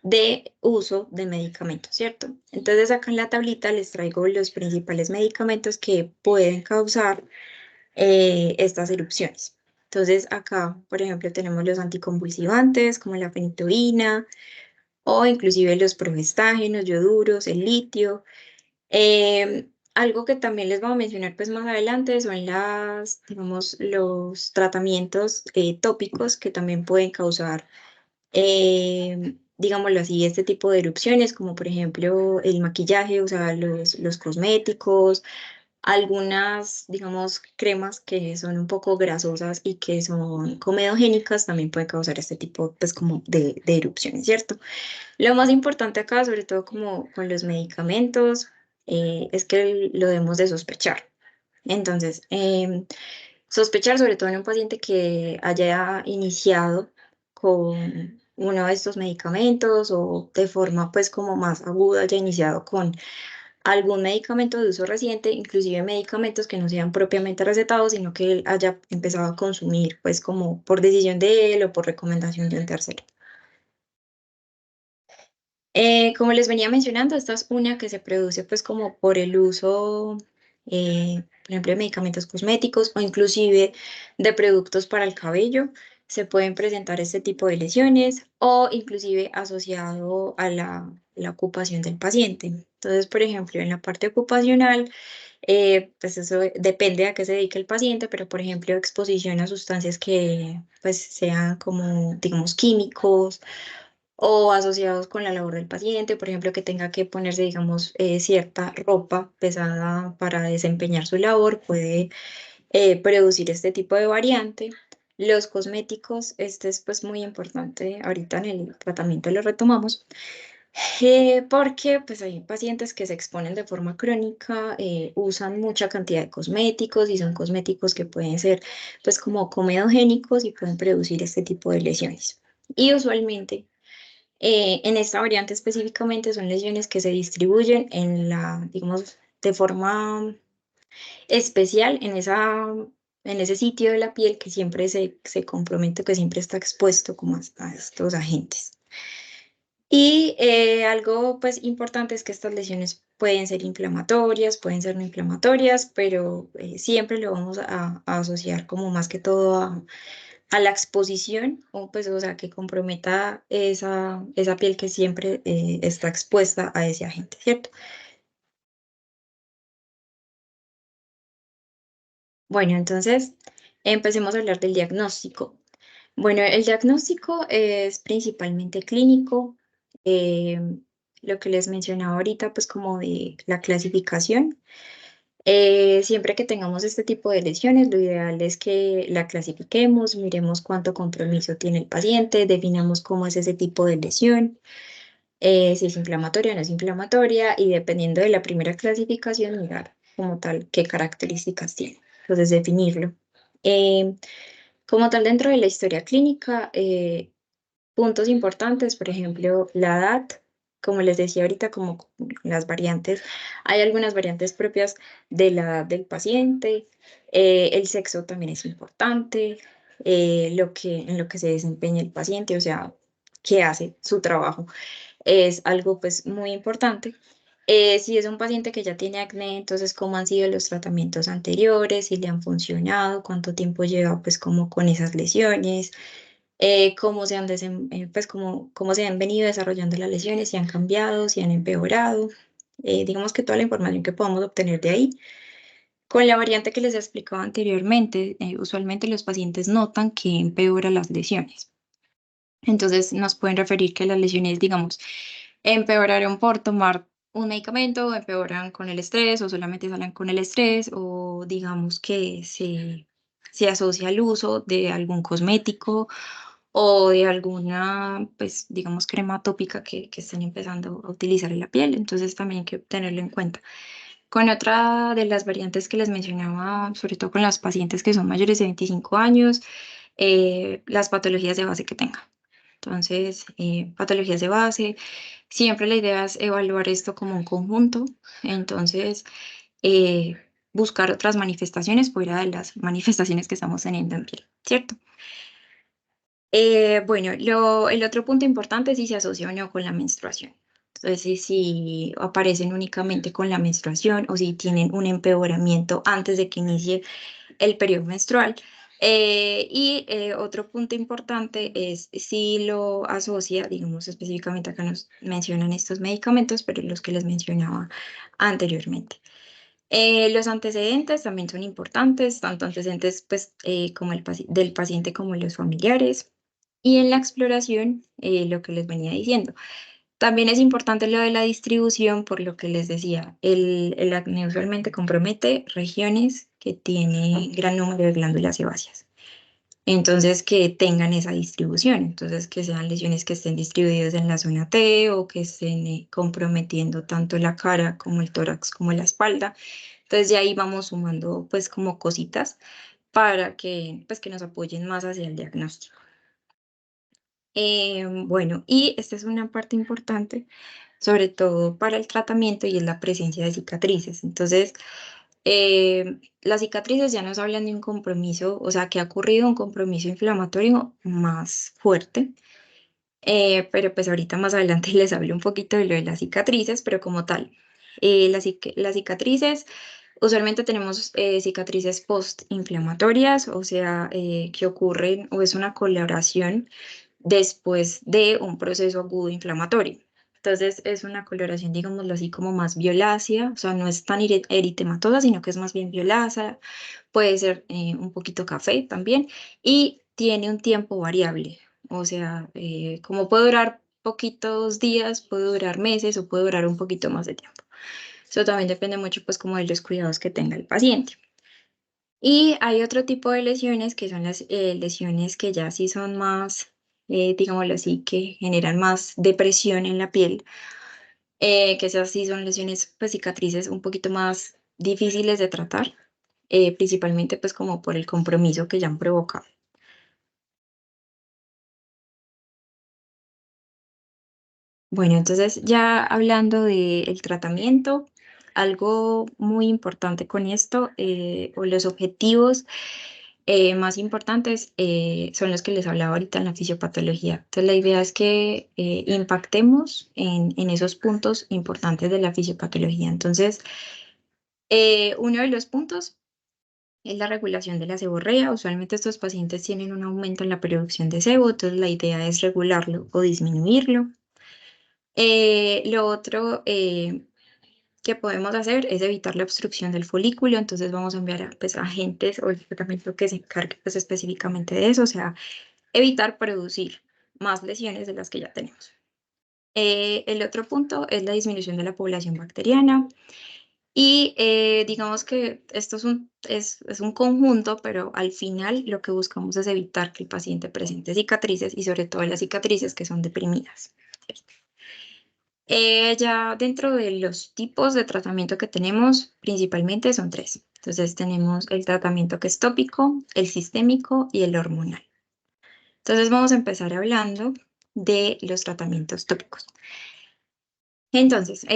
de uso de medicamentos, ¿cierto? Entonces, acá en la tablita les traigo los principales medicamentos que pueden causar estas erupciones. Entonces, acá, por ejemplo, tenemos los anticonvulsivantes como la fenitoína o inclusive los progestágenos, yoduros, el litio. Algo que también les voy a mencionar pues más adelante son digamos, los tratamientos tópicos que también pueden causar, digámoslo así, este tipo de erupciones, como por ejemplo el maquillaje, o sea, los cosméticos, algunas, digamos, cremas que son un poco grasosas y que son comedogénicas también pueden causar este tipo, pues, como de erupciones, ¿cierto? Lo más importante acá, sobre todo como con los medicamentos, es que lo debemos de sospechar. Entonces, sospechar sobre todo en un paciente que haya iniciado con uno de estos medicamentos o de forma pues como más aguda haya iniciado con algún medicamento de uso reciente, inclusive medicamentos que no sean propiamente recetados, sino que él haya empezado a consumir, pues como por decisión de él o por recomendación de un tercero. Como les venía mencionando, esta es una que se produce pues como por el uso, por ejemplo, de medicamentos cosméticos o inclusive de productos para el cabello. Se pueden presentar este tipo de lesiones o inclusive asociado a la ocupación del paciente. Entonces, por ejemplo, en la parte ocupacional, pues eso depende a qué se dedique el paciente, pero por ejemplo, exposición a sustancias que pues sean como, digamos, químicos o asociados con la labor del paciente, por ejemplo, que tenga que ponerse, digamos, cierta ropa pesada para desempeñar su labor, puede producir este tipo de variante. Los cosméticos, este es pues muy importante, ahorita en el tratamiento lo retomamos, porque pues hay pacientes que se exponen de forma crónica, usan mucha cantidad de cosméticos y son cosméticos que pueden ser pues como comedogénicos y pueden producir este tipo de lesiones. Y usualmente en esta variante específicamente son lesiones que se distribuyen en digamos, de forma especial en ese sitio de la piel que siempre se compromete, que siempre está expuesto como a estos agentes. Y algo pues importante es que estas lesiones pueden ser inflamatorias, pueden ser no inflamatorias, pero siempre lo vamos a asociar como más que todo a la exposición, o pues, o sea, que comprometa esa piel que siempre está expuesta a ese agente, ¿cierto? Bueno, entonces empecemos a hablar del diagnóstico. Bueno, el diagnóstico es principalmente clínico. Lo que les mencionaba ahorita, pues como de la clasificación. Siempre que tengamos este tipo de lesiones, lo ideal es que la clasifiquemos, miremos cuánto compromiso tiene el paciente, definamos cómo es ese tipo de lesión, si es inflamatoria o no es inflamatoria, y dependiendo de la primera clasificación, mirar como tal qué características tiene. Entonces, definirlo. Eh, como tal, dentro de la historia clínica, puntos importantes, por ejemplo, la edad, como les decía ahorita, como las variantes, hay algunas variantes propias de la edad del paciente, el sexo también es importante, en lo que se desempeña el paciente, o sea, qué hace su trabajo, es algo pues muy importante. Si es un paciente que ya tiene acné, entonces cómo han sido los tratamientos anteriores, si le han funcionado, cuánto tiempo lleva pues como con esas lesiones, cómo se han pues cómo se han venido desarrollando las lesiones, si han cambiado, si han empeorado, digamos que toda la información que podamos obtener de ahí. Con la variante que les explicaba anteriormente, usualmente los pacientes notan que empeora las lesiones. Entonces nos pueden referir que las lesiones, digamos, empeoraron por tomar un medicamento, o empeoran con el estrés, o solamente salen con el estrés, o digamos que se asocia al uso de algún cosmético o de alguna, pues, digamos, crema tópica que estén empezando a utilizar en la piel. Entonces también hay que tenerlo en cuenta. Con otra de las variantes que les mencionaba, sobre todo con las pacientes que son mayores de 25 años, las patologías de base que tengan. Entonces, patologías de base, siempre la idea es evaluar esto como un conjunto. Entonces, eh, buscar otras manifestaciones fuera de las manifestaciones que estamos teniendo en piel, ¿cierto? Bueno, el otro punto importante es si se asocia o no con la menstruación. Entonces, si aparecen únicamente con la menstruación o si tienen un empeoramiento antes de que inicie el periodo menstrual. Otro punto importante es si lo asocia, digamos específicamente acá nos mencionan estos medicamentos, pero los que les mencionaba anteriormente. Los antecedentes también son importantes, tanto antecedentes pues, como del paciente como los familiares. Y en la exploración, lo que les venía diciendo. También es importante lo de la distribución, por lo que les decía, el acné usualmente compromete regiones que tienen gran número de glándulas sebáceas. Entonces, que tengan esa distribución, entonces que sean lesiones que estén distribuidas en la zona T o que estén comprometiendo tanto la cara como el tórax como la espalda. Entonces, ya ahí vamos sumando pues como cositas para que pues que nos apoyen más hacia el diagnóstico. Bueno, y esta es una parte importante, sobre todo para el tratamiento, y es la presencia de cicatrices. Entonces, las cicatrices ya nos hablan de un compromiso, o sea, que ha ocurrido un compromiso inflamatorio más fuerte. Pero pues ahorita más adelante les hablo un poquito de lo de las cicatrices, pero como tal, las cicatrices, usualmente tenemos cicatrices postinflamatorias, o sea, que ocurren o es una coloración después de un proceso agudo inflamatorio. Entonces es una coloración, digámoslo así, como más violácea, o sea, no es tan eritematosa, sino que es más bien violácea, puede ser un poquito café también, y tiene un tiempo variable, o sea, como puede durar poquitos días, puede durar meses o puede durar un poquito más de tiempo. Eso también depende mucho, pues, como de los cuidados que tenga el paciente. Y hay otro tipo de lesiones que son las lesiones que ya sí son más, digámoslo así, que generan más depresión en la piel, que esas sí son lesiones, pues cicatrices un poquito más difíciles de tratar, principalmente pues como por el compromiso que ya han provocado. Bueno, entonces ya hablando del tratamiento, algo muy importante con esto, o los objetivos más importantes son los que les hablaba ahorita en la fisiopatología. Entonces, la idea es que impactemos en esos puntos importantes de la fisiopatología. Entonces, uno de los puntos es la regulación de la seborrea. Usualmente estos pacientes tienen un aumento en la producción de sebo, entonces la idea es regularlo o disminuirlo. Lo otro que podemos hacer es evitar la obstrucción del folículo, entonces vamos a enviar a, pues, agentes o el tratamiento que se encargue pues, específicamente de eso, o sea, evitar producir más lesiones de las que ya tenemos. El otro punto es la disminución de la población bacteriana. Y digamos que esto es un conjunto, pero al final lo que buscamos es evitar que el paciente presente cicatrices y sobre todo las cicatrices que son deprimidas. ¿Cierto? Ya dentro de los tipos de tratamiento que tenemos, principalmente son tres. Entonces tenemos el tratamiento que es tópico, el sistémico y el hormonal. Entonces vamos a empezar hablando de los tratamientos tópicos. Entonces,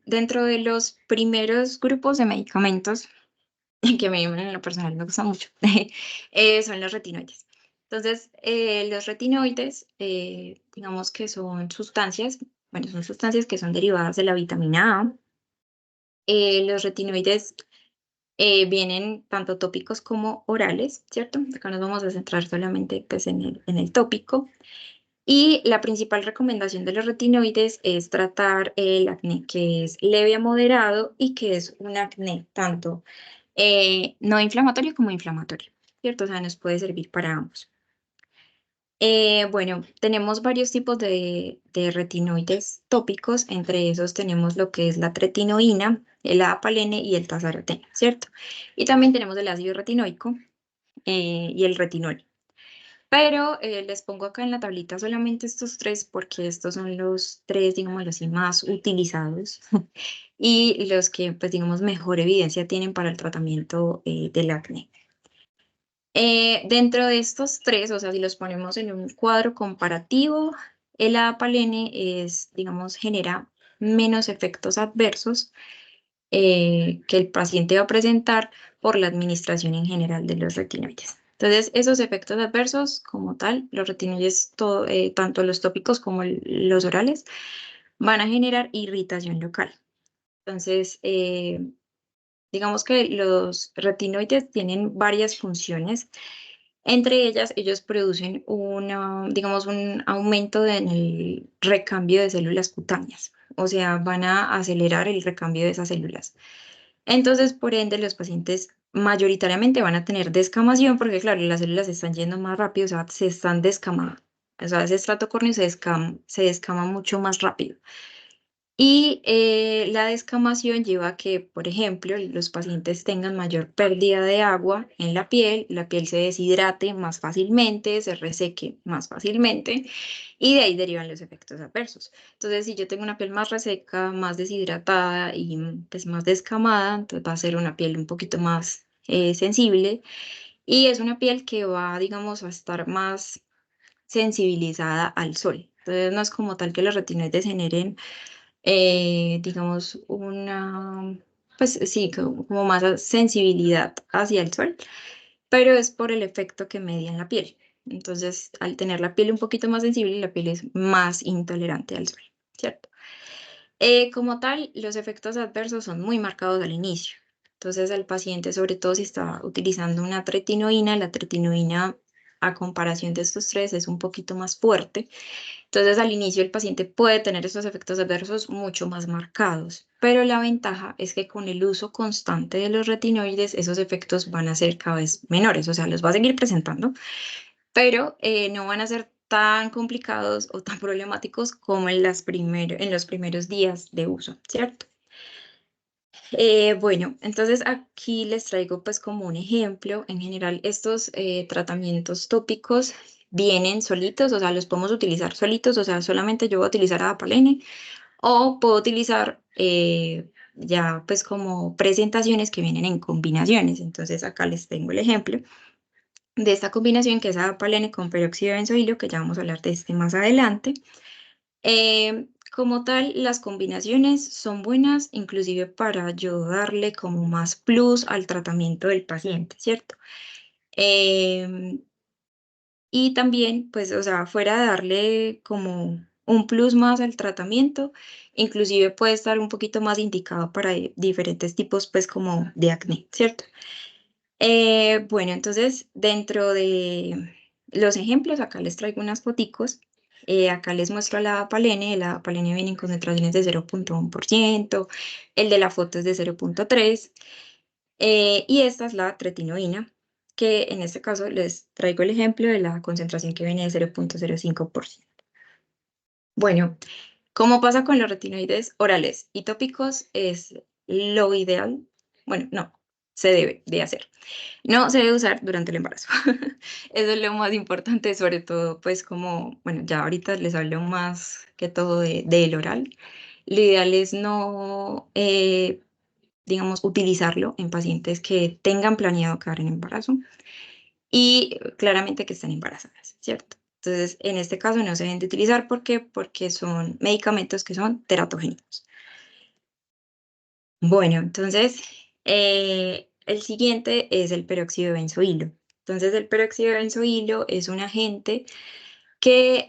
dentro de los primeros grupos de medicamentos, que a mí en lo personal me gusta mucho, son los retinoides. Entonces, los retinoides, digamos que son sustancias, bueno, son sustancias que son derivadas de la vitamina A. Los retinoides vienen tanto tópicos como orales, ¿cierto? Acá nos vamos a centrar solamente pues, en el tópico. Y la principal recomendación de los retinoides es tratar el acné que es leve a moderado y que es un acné tanto no inflamatorio como inflamatorio, ¿cierto? O sea, nos puede servir para ambos. Bueno, tenemos varios tipos de retinoides tópicos, entre esos tenemos lo que es la tretinoína, el apalene y el tazarotene, ¿cierto? Y también tenemos el ácido retinoico y el retinol. Pero les pongo acá en la tablita solamente estos tres porque estos son los tres, digamos así, más utilizados y los que, pues, digamos, mejor evidencia tienen para el tratamiento del acné. Dentro de estos tres, o sea, si los ponemos en un cuadro comparativo, el apalene es, digamos, genera menos efectos adversos que el paciente va a presentar por la administración en general de los retinoides. Entonces, esos efectos adversos, como tal, los retinoides, tanto los tópicos como los orales, van a generar irritación local. Entonces, digamos que los retinoides tienen varias funciones. Entre ellas, ellos producen digamos, un aumento en el recambio de células cutáneas, o sea, van a acelerar el recambio de esas células. Entonces, por ende, los pacientes mayoritariamente van a tener descamación porque, claro, las células se están yendo más rápido, o sea, se están descamando. O sea, ese estrato córneo se descama mucho más rápido. Y la descamación lleva a que, por ejemplo, los pacientes tengan mayor pérdida de agua en la piel se deshidrate más fácilmente, se reseque más fácilmente y de ahí derivan los efectos adversos. Entonces, si yo tengo una piel más reseca, más deshidratada y pues, más descamada, entonces va a ser una piel un poquito más sensible y es una piel que va, digamos, a estar más sensibilizada al sol. Entonces, no es como tal que los retinoides generen digamos, pues sí, como más sensibilidad hacia el sol, pero es por el efecto que media en la piel. Entonces, al tener la piel un poquito más sensible, la piel es más intolerante al sol, ¿cierto? Como tal, los efectos adversos son muy marcados al inicio. Entonces, el paciente, sobre todo si está utilizando una tretinoína, la tretinoína a comparación de estos tres es un poquito más fuerte. Entonces, al inicio el paciente puede tener estos efectos adversos mucho más marcados, pero la ventaja es que con el uso constante de los retinoides, esos efectos van a ser cada vez menores, o sea, los va a seguir presentando, pero no van a ser tan complicados o tan problemáticos como en los primeros días de uso, ¿cierto? Bueno, entonces aquí les traigo pues como un ejemplo. En general, estos tratamientos tópicos vienen solitos, o sea, los podemos utilizar solitos, o sea, solamente yo voy a utilizar adapalene o puedo utilizar ya pues como presentaciones que vienen en combinaciones. Entonces acá les tengo el ejemplo de esta combinación que es adapalene con peróxido de benzoilo, que ya vamos a hablar de este más adelante. como tal, las combinaciones son buenas, inclusive para yo darle como más plus al tratamiento del paciente, ¿cierto? Em, y también, pues, o sea, fuera de darle como un plus más al tratamiento, inclusive puede estar un poquito más indicado para diferentes tipos, pues, como de acné, ¿cierto? Bueno, entonces, dentro de los ejemplos, acá les traigo unas foticos. Acá les muestro la Apalene. La Apalene viene en concentraciones de 0,1%, el de la foto es de 0,3, y esta es la tretinoína, que en este caso les traigo el ejemplo de la concentración que viene de 0,05%. Bueno, como pasa con los retinoides orales y tópicos, es lo ideal, bueno, no, se debe de hacer. No se debe usar durante el embarazo. Eso es lo más importante, sobre todo, pues como, bueno, ya ahorita les hablo más que todo del oral. Lo ideal es no, digamos, utilizarlo en pacientes que tengan planeado quedar en embarazo y claramente que estén embarazadas, ¿cierto? Entonces, en este caso no se deben de utilizar. ¿Por qué? Porque son medicamentos que son teratogénicos. Bueno, entonces, el siguiente es el peróxido de benzoilo. Entonces, el peróxido de benzoilo es un agente que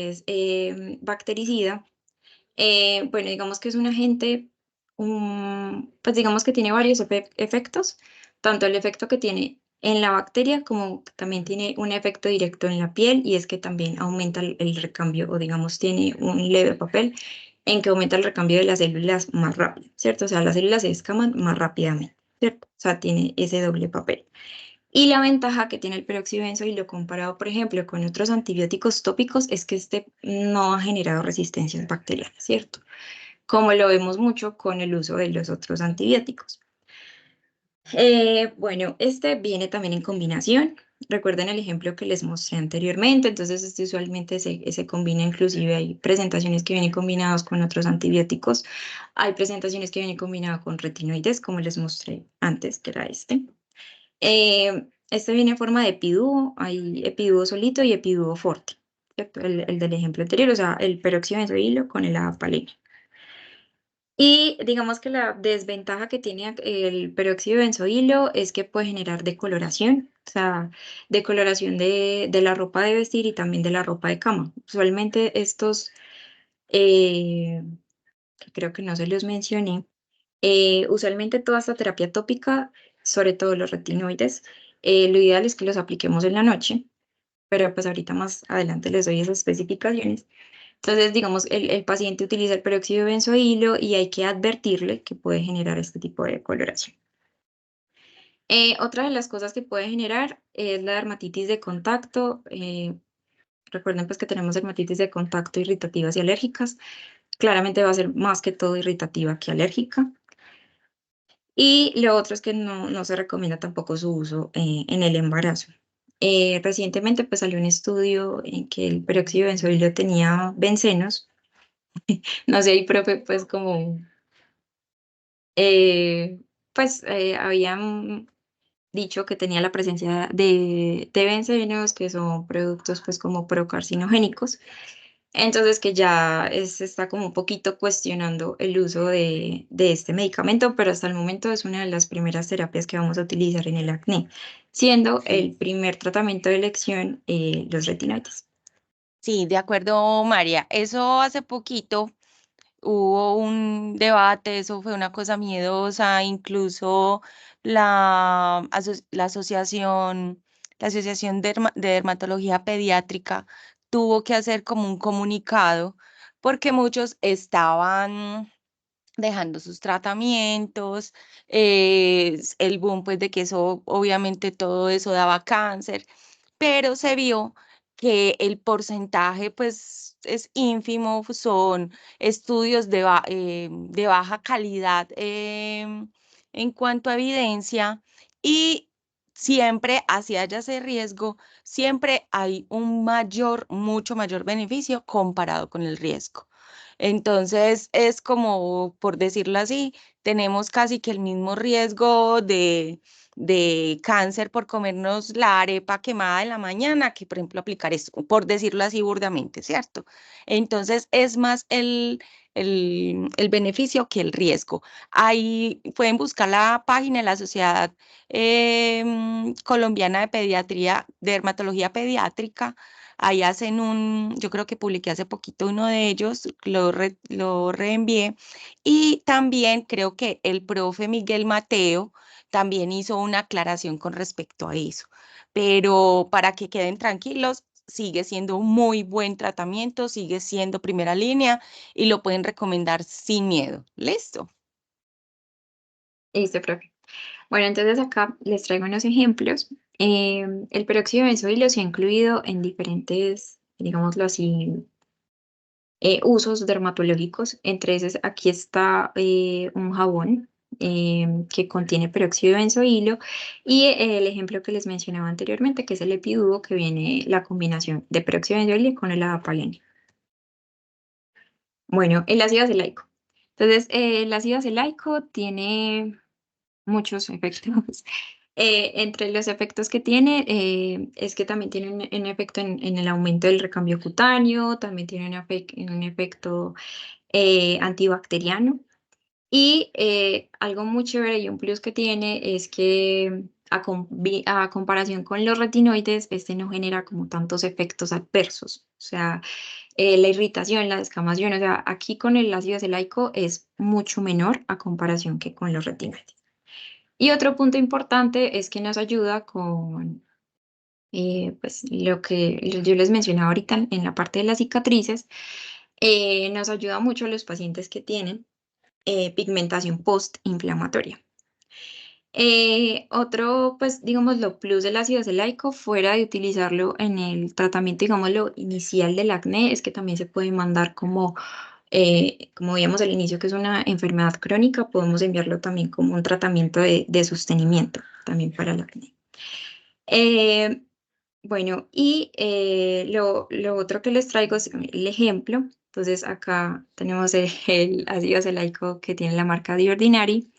es bactericida. Bueno, digamos que es un agente, pues digamos que tiene varios efectos, tanto el efecto que tiene en la bacteria como también tiene un efecto directo en la piel, y es que también aumenta el recambio, o digamos tiene un leve papel en que aumenta el recambio de las células más rápido, ¿cierto? O sea, las células se escaman más rápidamente, ¿cierto? O sea, tiene ese doble papel. Y la ventaja que tiene el peróxido de benzoilo comparado, por ejemplo, con otros antibióticos tópicos, es que este no ha generado resistencias bacterianas, ¿cierto? Como lo vemos mucho con el uso de los otros antibióticos. Bueno, este viene también en combinación. Recuerden el ejemplo que les mostré anteriormente. Entonces, este usualmente se combina, inclusive hay presentaciones que vienen combinados con otros antibióticos. Hay presentaciones que vienen combinadas con retinoides, como les mostré antes, que era este. Este viene en forma de epidúo. Hay epidúo solito y epidúo forte, ¿cierto? El del ejemplo anterior, o sea, el peróxido de benzoilo con el adapaleno. Y digamos que la desventaja que tiene el peróxido de benzoilo es que puede generar decoloración, o sea, decoloración de la ropa de vestir y también de la ropa de cama. Usualmente estos, eh, que creo que no se los mencioné, usualmente toda esta terapia tópica, sobre todo los retinoides, lo ideal es que los apliquemos en la noche, pero pues ahorita más adelante les doy esas especificaciones. Entonces, digamos, el paciente utiliza el peróxido de benzoilo y hay que advertirle que puede generar este tipo de coloración. Otra de las cosas que puede generar es la dermatitis de contacto. Recuerden pues que tenemos dermatitis de contacto irritativas y alérgicas. Claramente va a ser más que todo irritativa que alérgica. Y lo otro es que no se recomienda tampoco su uso en el embarazo. Recientemente pues salió un estudio en que el peróxido de benzoilo tenía bencenos. No sé, ahí profe, pues como, pues habían dicho que tenía la presencia de bencenios, que son productos pues como procarcinogénicos. Entonces que ya se está como un poquito cuestionando el uso de este medicamento, pero hasta el momento es una de las primeras terapias que vamos a utilizar en el acné, siendo Sí. el primer tratamiento de elección los retinoides. Sí, de acuerdo, María. Eso hace poquito hubo un debate, eso fue una cosa miedosa, incluso la Asociación de Dermatología Pediátrica tuvo que hacer como un comunicado porque muchos estaban dejando sus tratamientos, el boom pues de que eso, obviamente todo eso daba cáncer, pero se vio que el porcentaje pues es ínfimo, son estudios de baja calidad en cuanto a evidencia y siempre, así haya ese riesgo, siempre hay un mucho mayor beneficio comparado con el riesgo. Entonces, es como, por decirlo así, tenemos casi que el mismo riesgo de cáncer por comernos la arepa quemada en la mañana que, por ejemplo, aplicar esto, por decirlo así burdamente, ¿cierto? Entonces, es más el beneficio que el riesgo. Ahí pueden buscar la página de la Sociedad Colombiana de Pediatría, Dermatología Pediátrica. Ahí hacen yo creo que publiqué hace poquito uno de ellos, lo reenvié. Y también creo que el profe Miguel Mateo también hizo una aclaración con respecto a eso. Pero para que queden tranquilos, sigue siendo un muy buen tratamiento, sigue siendo primera línea y lo pueden recomendar sin miedo. ¿Listo? Listo, profe. Bueno, entonces acá les traigo unos ejemplos. El peróxido de benzoilo se ha incluido en diferentes, digámoslo así, usos dermatológicos. Entre esos, aquí está un jabón que contiene peróxido de benzoilo y el ejemplo que les mencionaba anteriormente, que es el Epiduo, que viene la combinación de peróxido de benzoilo con el adapalene. Bueno, el ácido acelaico. Entonces, el ácido acelaico tiene muchos efectos. Entre los efectos que tiene es que también tiene un efecto en el aumento del recambio cutáneo, también tiene un efecto antibacteriano y algo muy chévere y un plus que tiene es que a comparación con los retinoides, este no genera como tantos efectos adversos. O sea, la irritación, la descamación, o sea, aquí con el ácido acelaico es mucho menor a comparación que con los retinoides. Y otro punto importante es que nos ayuda con pues, lo que yo les mencionaba ahorita en la parte de las cicatrices, nos ayuda mucho a los pacientes que tienen pigmentación postinflamatoria. Otro, pues, digamos, lo plus del ácido acelaico, fuera de utilizarlo en el tratamiento, digamos, lo inicial del acné, es que también se puede mandar como veíamos al inicio, que es una enfermedad crónica, podemos enviarlo también como un tratamiento de sostenimiento, también para el acné. Eh, bueno, y lo otro que les traigo es el ejemplo. Entonces, acá tenemos el ácido acelaico que tiene la marca The Ordinary,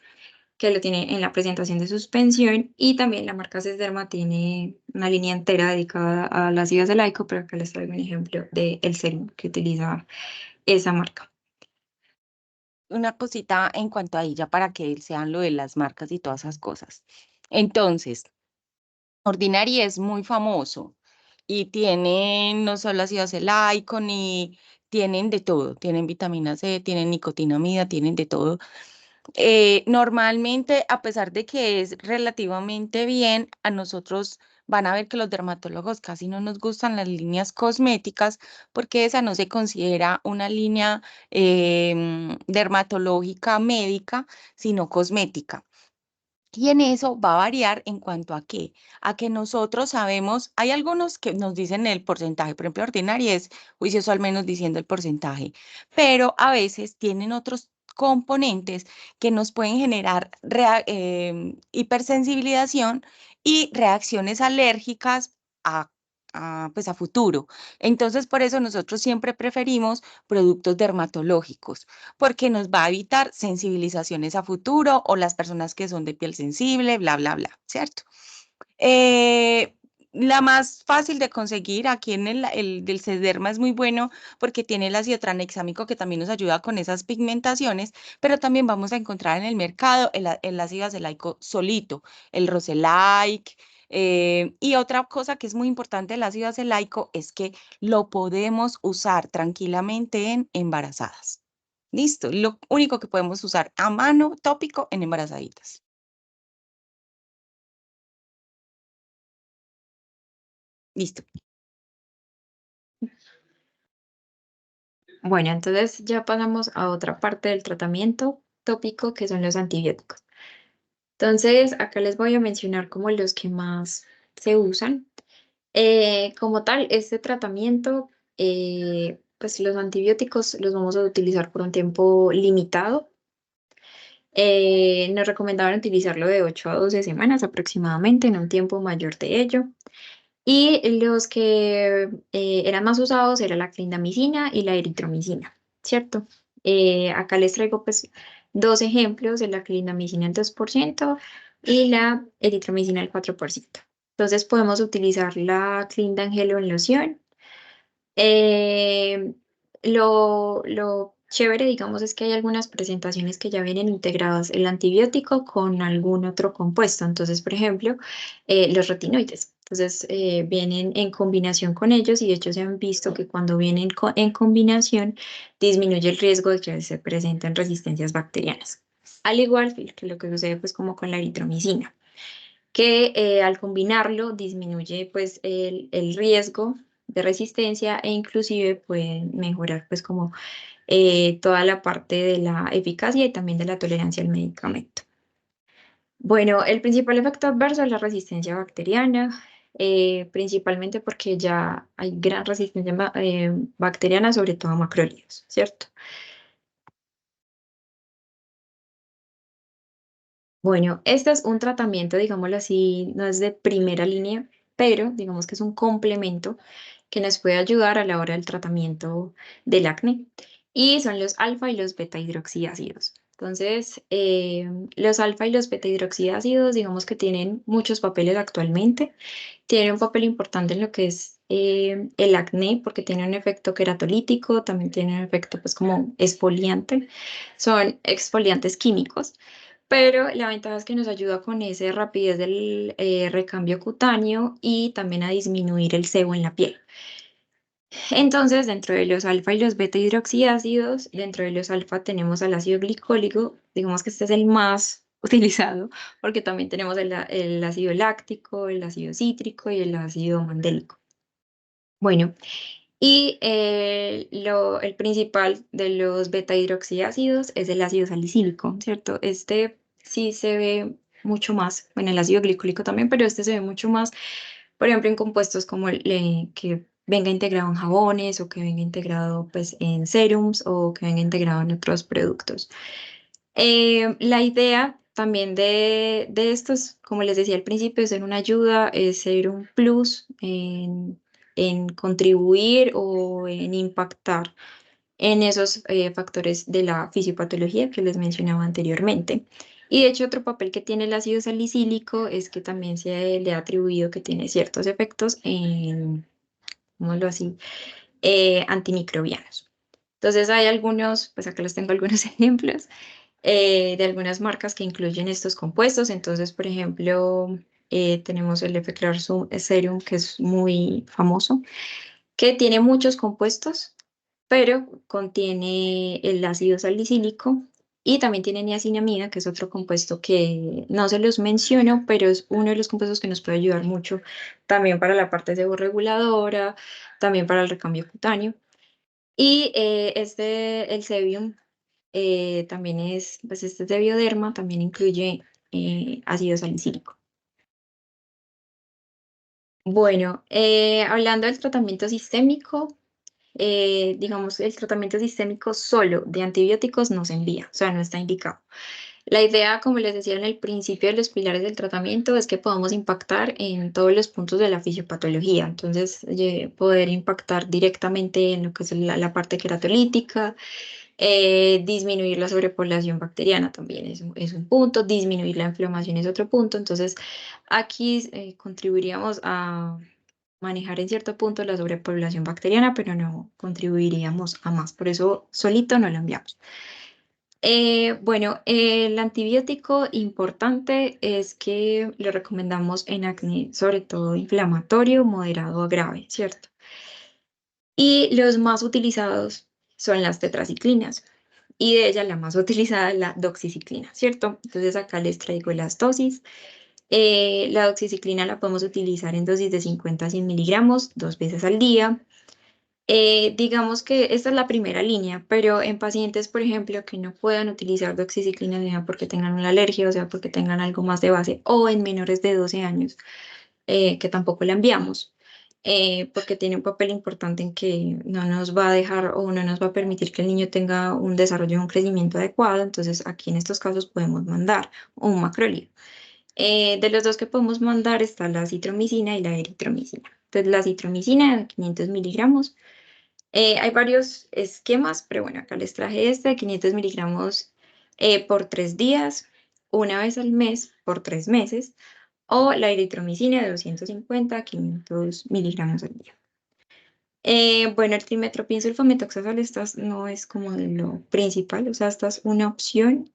que lo tiene en la presentación de suspensión, y también la marca Sesderma tiene una línea entera dedicada al ácido acelaico, pero acá les traigo un ejemplo del serum que utiliza esa marca. Una cosita en cuanto a ella para que sean lo de las marcas y todas esas cosas. Entonces, Ordinary es muy famoso y tienen no solo ácido acelaico, ni tienen de todo, tienen vitamina C, tienen nicotinamida, tienen de todo. Normalmente, a pesar de que es relativamente bien, a nosotros van a ver que los dermatólogos casi no nos gustan las líneas cosméticas porque esa no se considera una línea dermatológica médica, sino cosmética. Y en eso va a variar en cuanto a que nosotros sabemos, hay algunos que nos dicen el porcentaje, por ejemplo, Ordinary es juicioso al menos diciendo el porcentaje, pero a veces tienen otros componentes que nos pueden generar hipersensibilización y reacciones alérgicas a, pues a futuro. Entonces, por eso nosotros siempre preferimos productos dermatológicos porque nos va a evitar sensibilizaciones a futuro o las personas que son de piel sensible, bla, bla, bla, ¿cierto? Eh, la más fácil de conseguir aquí en el del Sesderma es muy bueno porque tiene el ácido tranexámico que también nos ayuda con esas pigmentaciones, pero también vamos a encontrar en el mercado el ácido acelaico solito, el Roselaic. Y otra cosa que es muy importante del ácido acelaico es que lo podemos usar tranquilamente en embarazadas. Listo, lo único que podemos usar a mano tópico en embarazaditas. Listo. Bueno, entonces ya pasamos a otra parte del tratamiento tópico, que son los antibióticos. Entonces, acá les voy a mencionar como los que más se usan. Como tal, este tratamiento, pues los antibióticos los vamos a utilizar por un tiempo limitado. Nos recomendaban utilizarlo de 8 a 12 semanas aproximadamente, en un tiempo mayor de ello. Y los que eran más usados era la clindamicina y la eritromicina, ¿cierto? Acá les traigo pues dos ejemplos de la clindamicina en 2%, y la eritromicina al 4%. Entonces podemos utilizar la Clindan Gelo en loción. Eh, lo chévere, digamos, es que hay algunas presentaciones que ya vienen integradas el antibiótico con algún otro compuesto. Entonces, por ejemplo, los retinoides. Entonces, vienen en combinación con ellos y de hecho se han visto que cuando vienen en combinación disminuye el riesgo de que se presenten resistencias bacterianas. Al igual que lo que sucede pues como con la eritromicina, que al combinarlo disminuye pues el riesgo de resistencia e inclusive pueden mejorar pues como toda la parte de la eficacia y también de la tolerancia al medicamento. Bueno, el principal efecto adverso es la resistencia bacteriana, principalmente porque ya hay gran resistencia bacteriana, sobre todo a macrólidos, ¿cierto? Bueno, este es un tratamiento, digámoslo así, no es de primera línea, pero digamos que es un complemento que nos puede ayudar a la hora del tratamiento del acné y son los alfa y los beta hidroxiácidos. Entonces, los alfa y los beta hidroxiácidos, digamos que tienen muchos papeles actualmente. Tienen un papel importante en lo que es el acné porque tiene un efecto queratolítico, también tiene un efecto pues como exfoliante. Son exfoliantes químicos, pero la ventaja es que nos ayuda con esa rapidez del recambio cutáneo y también a disminuir el sebo en la piel. Entonces, dentro de los alfa y los beta hidroxiácidos, dentro de los alfa tenemos al ácido glicólico, digamos que este es el más utilizado, porque también tenemos el ácido láctico, el ácido cítrico y el ácido mandélico. Bueno, y el principal de los beta hidroxiácidos es el ácido salicílico, ¿cierto? Este sí se ve mucho más, bueno, el ácido glicólico también, pero este se ve mucho más, por ejemplo, en compuestos como que venga integrado en jabones o que venga integrado pues en serums o que venga integrado en otros productos. La idea también de estos, como les decía al principio, es ser una ayuda, es ser un plus en contribuir o en impactar en esos factores de la fisiopatología que les mencionaba anteriormente. Y de hecho, otro papel que tiene el ácido salicílico es que también se le ha atribuido que tiene ciertos efectos digámoslo así, antimicrobianos. Entonces hay algunos, pues acá les tengo algunos ejemplos de algunas marcas que incluyen estos compuestos. Entonces, por ejemplo, tenemos el Effeclar Serum, que es muy famoso, que tiene muchos compuestos, pero contiene el ácido salicílico y también tiene niacinamida, que es otro compuesto que no se los menciono, pero es uno de los compuestos que nos puede ayudar mucho también para la parte seborreguladora, también para el recambio cutáneo. Y el Sebium también es, pues este es de Bioderma, también incluye ácido salicílico. Bueno, hablando del tratamiento sistémico, digamos, el tratamiento sistémico solo de antibióticos no se envía, o sea, no está indicado. La idea, como les decía en el principio de los pilares del tratamiento, es que podamos impactar en todos los puntos de la fisiopatología. Entonces, poder impactar directamente en lo que es la parte queratolítica, disminuir la sobrepoblación bacteriana también es un punto, disminuir la inflamación es otro punto. Entonces, aquí contribuiríamos a manejar en cierto punto la sobrepoblación bacteriana, pero no contribuiríamos a más. Por eso solito no lo enviamos. Bueno, el antibiótico importante es que le recomendamos en acné, sobre todo inflamatorio, moderado a grave, ¿cierto? Y los más utilizados son las tetraciclinas y de ellas la más utilizada es la doxiciclina, ¿cierto? Entonces acá les traigo las dosis. La doxiciclina la podemos utilizar en dosis de 50 a 100 miligramos 2 veces al día. Digamos que esta es la primera línea, pero en pacientes, por ejemplo, que no puedan utilizar doxiciclina, sea porque tengan una alergia, o sea, porque tengan algo más de base, o en menores de 12 años, que tampoco la enviamos, porque tiene un papel importante en que no nos va a dejar o no nos va a permitir que el niño tenga un desarrollo, un crecimiento adecuado. Entonces, aquí en estos casos podemos mandar un macrolíder. De los dos que podemos mandar está la citromicina y la eritromicina. Entonces, la citromicina, 500 miligramos. Hay varios esquemas, pero bueno, acá les traje este, 500 miligramos por 3 días, una vez al mes por 3 meses, o la eritromicina de 250 a 500 miligramos al día. Bueno, el trimestoprim sulfamethoxazol, no es como lo principal, o sea, esta es una opción,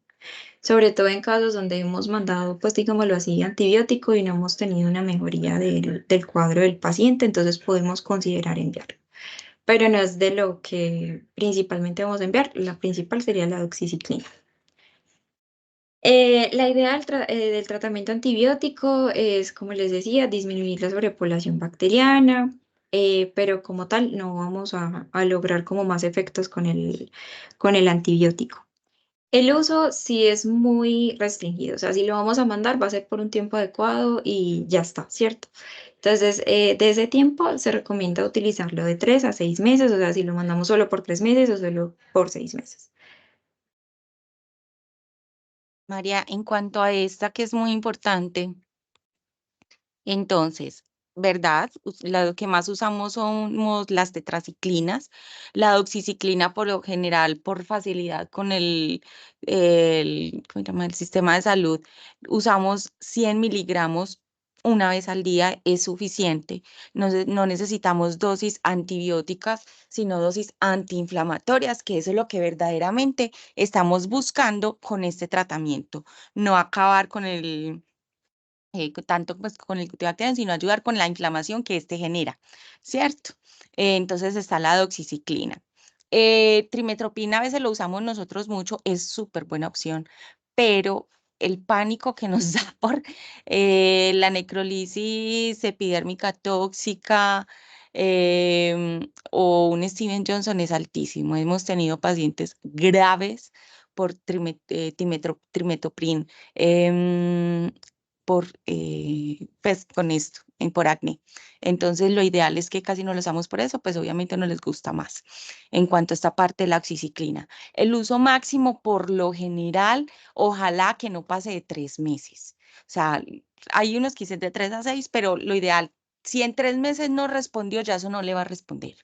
sobre todo en casos donde hemos mandado, pues digámoslo así, antibiótico y no hemos tenido una mejoría del cuadro del paciente, entonces podemos considerar enviarlo. Pero no es de lo que principalmente vamos a enviar, la principal sería la doxiciclina. La idea del tratamiento antibiótico es, como les decía, disminuir la sobrepoblación bacteriana, pero como tal no vamos a lograr como más efectos con el antibiótico. El uso sí es muy restringido, o sea, si lo vamos a mandar va a ser por un tiempo adecuado y ya está, ¿cierto? Entonces, de ese tiempo se recomienda utilizarlo de 3 a 6 meses, o sea, si lo mandamos solo por 3 meses o solo por 6 meses. María, en cuanto a esta que es muy importante, entonces, ¿verdad? Lo que más usamos son las tetraciclinas. La doxiciclina, por lo general, por facilidad con ¿cómo se llama? El sistema de salud, usamos 100 miligramos una vez al día, es suficiente. No necesitamos dosis antibióticas, sino dosis antiinflamatorias, que eso es lo que verdaderamente estamos buscando con este tratamiento. No acabar con tanto pues con el cultivo bacteriano, sino ayudar con la inflamación que este genera, ¿cierto? Entonces está la doxiciclina. Trimetoprim a veces lo usamos nosotros mucho, es súper buena opción, pero el pánico que nos da por la necrolisis epidérmica tóxica o un Steven Johnson es altísimo. Hemos tenido pacientes graves por trimetoprim. Por, pues con esto, por acné. Entonces, lo ideal es que casi no lo usamos por eso, pues obviamente no les gusta más. En cuanto a esta parte de la oxiciclina, el uso máximo por lo general, ojalá que no pase de 3 meses. O sea, hay unos que dicen de 3 a 6, pero lo ideal, si en 3 meses no respondió, ya eso no le va a responder.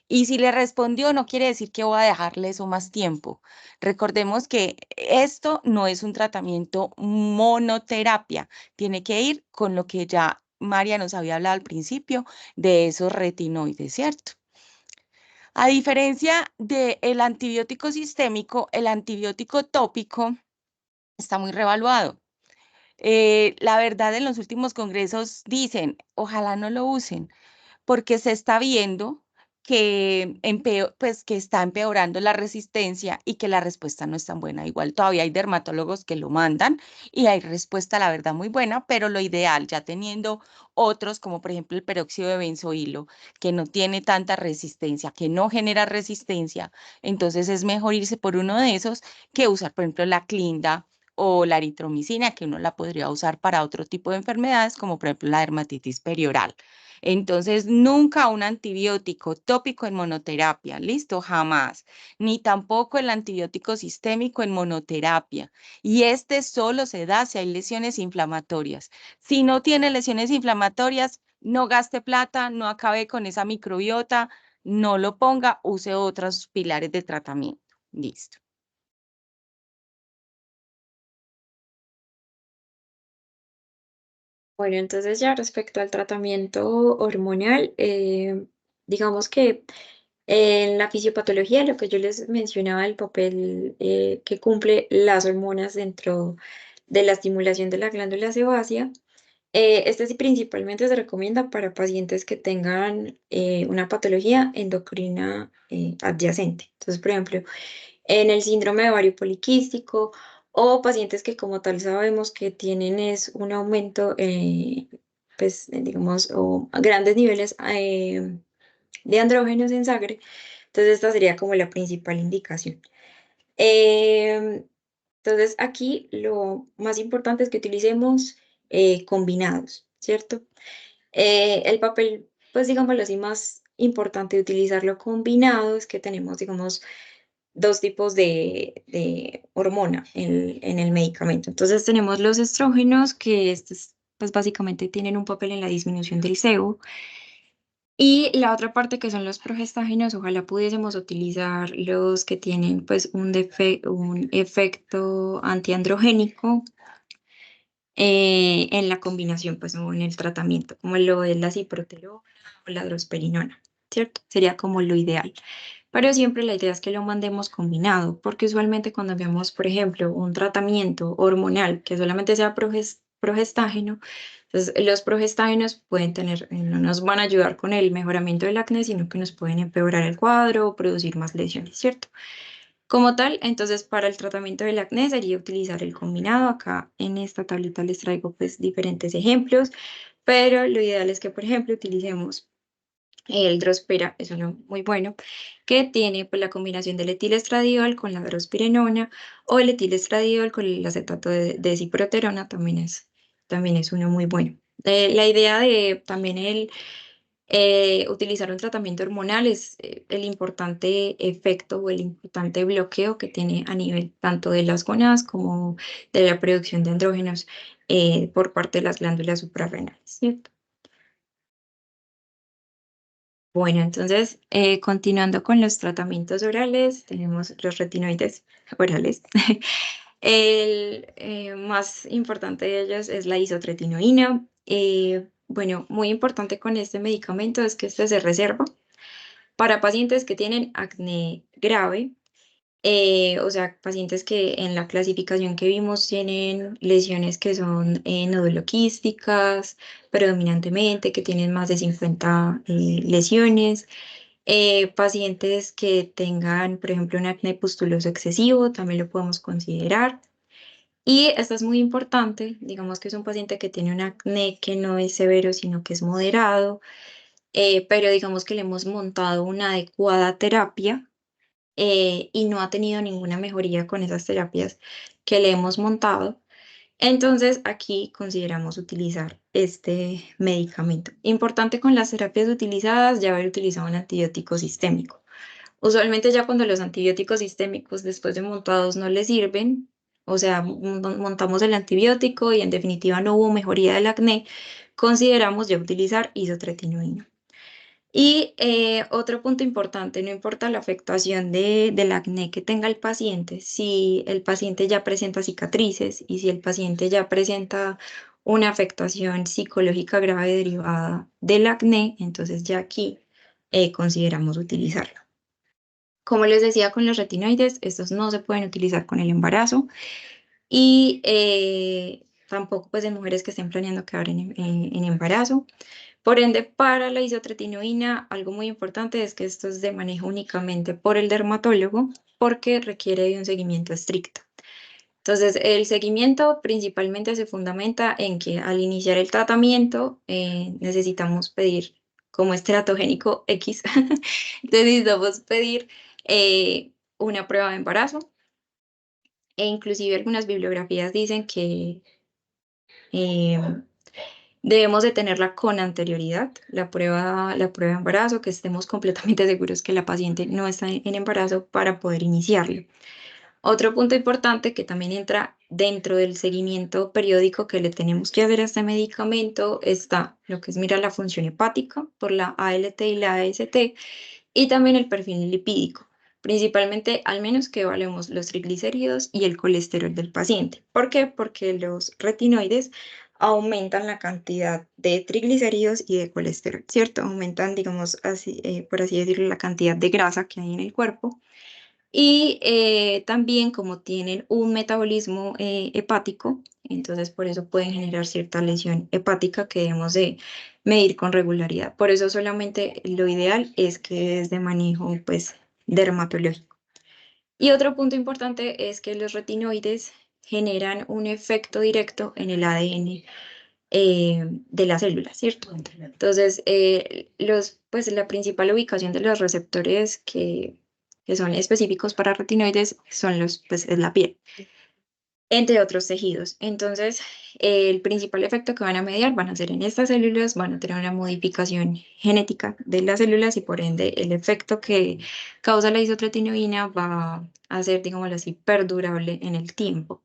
Y si le respondió, no quiere decir que voy a dejarle eso más tiempo. Recordemos que esto no es un tratamiento monoterapia. Tiene que ir con lo que ya María nos había hablado al principio de esos retinoides, ¿cierto? A diferencia del antibiótico sistémico, el antibiótico tópico está muy revaluado. La verdad, en los últimos congresos dicen, ojalá no lo usen porque se está viendo que, pues, que está empeorando la resistencia y que la respuesta no es tan buena. Igual todavía hay dermatólogos que lo mandan y hay respuesta, la verdad, muy buena, pero lo ideal, ya teniendo otros, como por ejemplo el peróxido de benzoilo, que no tiene tanta resistencia, que no genera resistencia, entonces es mejor irse por uno de esos que usar, por ejemplo, la clinda o la eritromicina, que uno la podría usar para otro tipo de enfermedades, como por ejemplo la dermatitis perioral. Entonces, nunca un antibiótico tópico en monoterapia, listo, jamás, ni tampoco el antibiótico sistémico en monoterapia. Y este solo se da si hay lesiones inflamatorias. Si no tiene lesiones inflamatorias, no gaste plata, no acabe con esa microbiota, no lo ponga, use otros pilares de tratamiento. Listo. Bueno, entonces ya respecto al tratamiento hormonal, digamos que en la fisiopatología, lo que yo les mencionaba, el papel que cumple las hormonas dentro de la estimulación de la glándula sebácea, este sí principalmente se recomienda para pacientes que tengan una patología endocrina adyacente. Entonces, por ejemplo, en el síndrome de ovario poliquístico o pacientes que como tal sabemos que tienen es un aumento, pues digamos, o grandes niveles de andrógenos en sangre. Entonces, esta sería como la principal indicación. Em, entonces, aquí lo más importante es que utilicemos combinados, ¿cierto? El papel, pues digámoslo así, más importante de utilizarlo combinado es que tenemos, digamos, dos tipos de hormona en el medicamento. Entonces, tenemos los estrógenos, que estos, pues básicamente tienen un papel en la disminución del sebo. Y la otra parte que son los progestágenos, ojalá pudiésemos utilizar los que tienen pues un efecto antiandrogénico en la combinación, pues, o en el tratamiento, como lo es la ciproterol o la drosperinona, ¿cierto? Sería como lo ideal. Pero siempre la idea es que lo mandemos combinado, porque usualmente cuando vemos, por ejemplo, un tratamiento hormonal que solamente sea progestágeno, entonces los progestágenos pueden tener, no nos van a ayudar con el mejoramiento del acné, sino que nos pueden empeorar el cuadro o producir más lesiones, ¿cierto? Como tal, entonces para el tratamiento del acné sería utilizar el combinado. Acá en esta tablita les traigo pues diferentes ejemplos, pero lo ideal es que, por ejemplo, utilicemos el Drospera, es uno muy bueno, que tiene pues la combinación del etilestradiol con la drospirenona o el etilestradiol con el acetato de ciproterona, también es uno muy bueno. La idea de también utilizar un tratamiento hormonal es el importante efecto o el importante bloqueo que tiene a nivel tanto de las gonadas como de la producción de andrógenos por parte de las glándulas suprarrenales, ¿cierto? Bueno, entonces, continuando con los tratamientos orales, tenemos los retinoides orales. El más importante de ellos es la isotretinoína. Bueno, muy importante con este medicamento es que este se reserva para pacientes que tienen acné grave, o sea, pacientes que en la clasificación que vimos tienen lesiones que son noduloquísticas predominantemente, que tienen más de 50 lesiones, pacientes que tengan, por ejemplo, un acné pustuloso excesivo, también lo podemos considerar. Y esto es muy importante, digamos que es un paciente que tiene un acné que no es severo, sino que es moderado, pero digamos que le hemos montado una adecuada terapia y no ha tenido ninguna mejoría con esas terapias que le hemos montado. Entonces, aquí consideramos utilizar este medicamento. Importante con las terapias utilizadas, ya haber utilizado un antibiótico sistémico. Usualmente ya cuando los antibióticos sistémicos después de montados no les sirven, o sea, montamos el antibiótico y en definitiva no hubo mejoría del acné, consideramos ya utilizar isotretinoína. Y otro punto importante, no importa la afectación del acné que tenga el paciente, si el paciente ya presenta cicatrices y si el paciente ya presenta una afectación psicológica grave derivada del acné, entonces ya aquí consideramos utilizarlo. Como les decía con los retinoides, estos no se pueden utilizar con el embarazo y tampoco pues en mujeres que estén planeando quedar en embarazo. Por ende, para la isotretinoína, algo muy importante es que esto es de manejo únicamente por el dermatólogo porque requiere de un seguimiento estricto. Entonces, el seguimiento principalmente se fundamenta en que al iniciar el tratamiento necesitamos pedir, como es teratogénico X, necesitamos pedir una prueba de embarazo e inclusive algunas bibliografías dicen que eh, debemos de tenerla con anterioridad, la prueba de embarazo, que estemos completamente seguros que la paciente no está en embarazo para poder iniciarlo. Otro punto importante que también entra dentro del seguimiento periódico que le tenemos que hacer a este medicamento está lo que es mirar la función hepática por la ALT y la AST y también el perfil lipídico, principalmente al menos que evaluemos los triglicéridos y el colesterol del paciente. ¿Por qué? Porque los retinoides aumentan la cantidad de triglicéridos y de colesterol, ¿cierto? Aumentan, digamos, así, por así decirlo, la cantidad de grasa que hay en el cuerpo. Y también como tienen un metabolismo hepático, entonces por eso pueden generar cierta lesión hepática que debemos de medir con regularidad. Por eso solamente lo ideal es que es de manejo pues dermatológico. Y otro punto importante es que los retinoides generan un efecto directo en el ADN de la célula, ¿cierto? Entonces, pues la principal ubicación de los receptores que son específicos para retinoides son pues, es la piel, entre otros tejidos. Entonces, el principal efecto que van a mediar van a ser en estas células, van a tener una modificación genética de las células y por ende el efecto que causa la isotretinoína va a ser, digámoslo así, perdurable en el tiempo.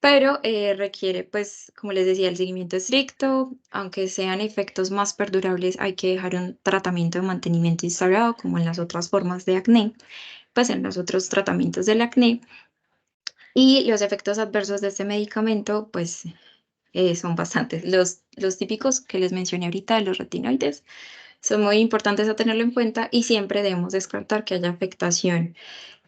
Pero requiere, pues, como les decía, el seguimiento estricto, aunque sean efectos más perdurables, hay que dejar un tratamiento de mantenimiento instaurado, como en las otras formas de acné, pues en los otros tratamientos del acné. Y los efectos adversos de este medicamento, pues, son bastantes. Los típicos que les mencioné ahorita, los retinoides, son muy importantes a tenerlo en cuenta y siempre debemos descartar que haya afectación,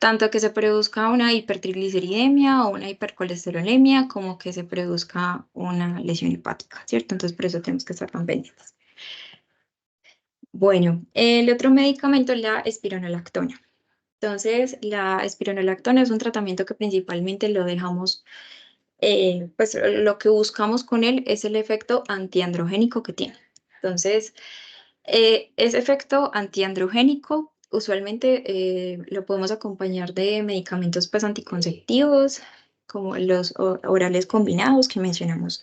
tanto que se produzca una hipertrigliceridemia o una hipercolesterolemia, como que se produzca una lesión hepática, ¿cierto? Entonces, por eso tenemos que estar tan pendientes. Bueno, el otro medicamento es la espironolactona. Entonces, la espironolactona es un tratamiento que principalmente lo dejamos, pues lo que buscamos con él es el efecto antiandrogénico que tiene. Entonces, ese efecto antiandrogénico usualmente lo podemos acompañar de medicamentos pues, anticonceptivos, como los orales combinados que mencionamos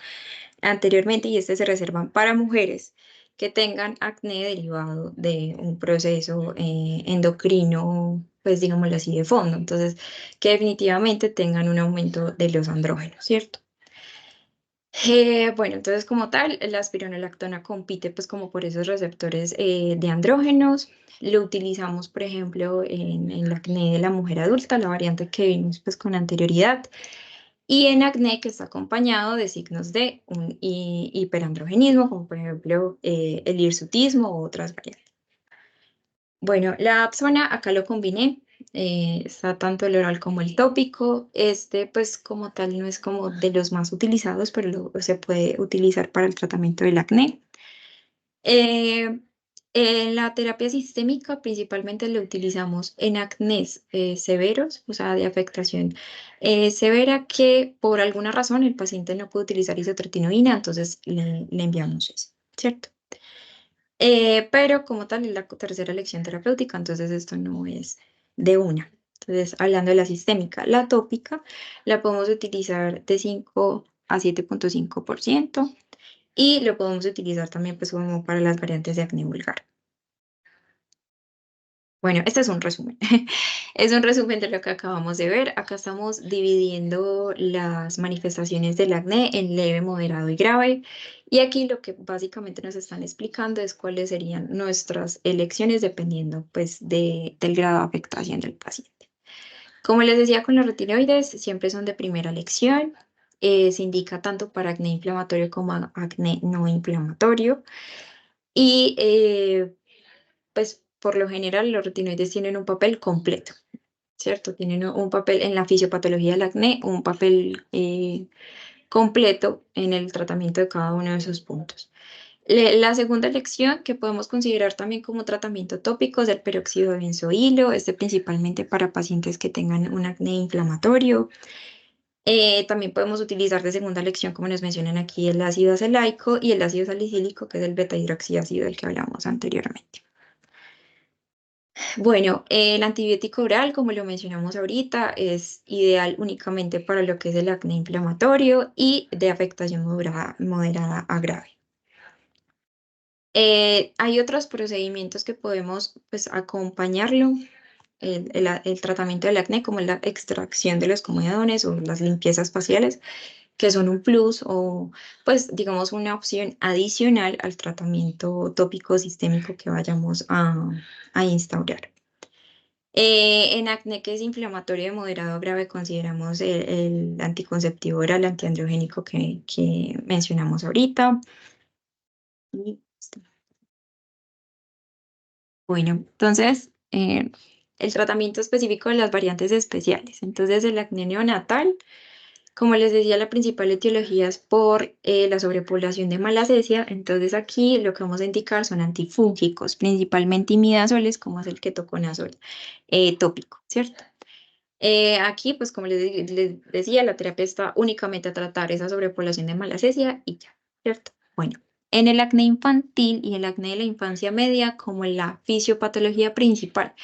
anteriormente, y se reservan para mujeres que tengan acné derivado de un proceso endocrino, pues digámoslo así, de fondo. Entonces, que definitivamente tengan un aumento de los andrógenos, ¿cierto? Bueno, entonces como tal, la espironolactona compite pues como por esos receptores de andrógenos. Lo utilizamos, por ejemplo, en el acné de la mujer adulta, la variante que vimos pues con anterioridad, y en acné que está acompañado de signos de un hiperandrogenismo, como por ejemplo el hirsutismo u otras variantes. Bueno, la Apsona acá lo combiné, está tanto el oral como el tópico. Este, pues como tal, no es como de los más utilizados, pero se puede utilizar para el tratamiento del acné. Eh, en la terapia sistémica principalmente lo utilizamos en acnés severos, o sea, de afectación severa que por alguna razón el paciente no puede utilizar isotretinoína, entonces le enviamos eso, ¿cierto? Pero como tal es la tercera elección terapéutica, entonces esto no es de una. Entonces, hablando de la sistémica, la tópica la podemos utilizar de 5 a 7,5% y lo podemos utilizar también pues como para las variantes de acné vulgar. Bueno, este es un resumen. Es un resumen de lo que acabamos de ver. Acá estamos dividiendo las manifestaciones del acné en leve, moderado y grave. Y aquí lo que básicamente nos están explicando es cuáles serían nuestras elecciones dependiendo pues del grado de afectación del paciente. Como les decía con los retinoides, siempre son de primera elección. Se indica tanto para acné inflamatorio como acné no inflamatorio. Y pues por lo general los retinoides tienen un papel completo, ¿cierto? Tienen un papel en la fisiopatología del acné, un papel completo en el tratamiento de cada uno de esos puntos. La segunda elección que podemos considerar también como tratamiento tópico es el peróxido de benzoilo, este principalmente para pacientes que tengan un acné inflamatorio. También podemos utilizar de segunda elección, como nos mencionan aquí, el ácido acelaico y el ácido salicílico, que es el beta-hidroxiácido del que hablamos anteriormente. Bueno, el antibiótico oral, como lo mencionamos ahorita, es ideal únicamente para lo que es el acné inflamatorio y de afectación moderada a grave. Hay otros procedimientos que podemos pues, acompañarlo, el tratamiento del acné, como la extracción de los comedones o las limpiezas faciales, que son un plus o, pues, digamos, una opción adicional al tratamiento tópico sistémico que vayamos a instaurar. En acné que es inflamatorio de moderado a grave, consideramos el anticonceptivo oral antiandrogénico que mencionamos ahorita. Y listo. Bueno, entonces, el tratamiento específico de las variantes especiales. Entonces, el acné neonatal, como les decía, la principal etiología es por la sobrepoblación de malacesia. Entonces, aquí lo que vamos a indicar son antifúngicos, principalmente imidazoles, como es el ketoconazol tópico, ¿cierto? Aquí, pues como les decía, la terapia está únicamente a tratar esa sobrepoblación de malacesia y ya, ¿cierto? Bueno, en el acné infantil y el acné de la infancia media, como la fisiopatología principal,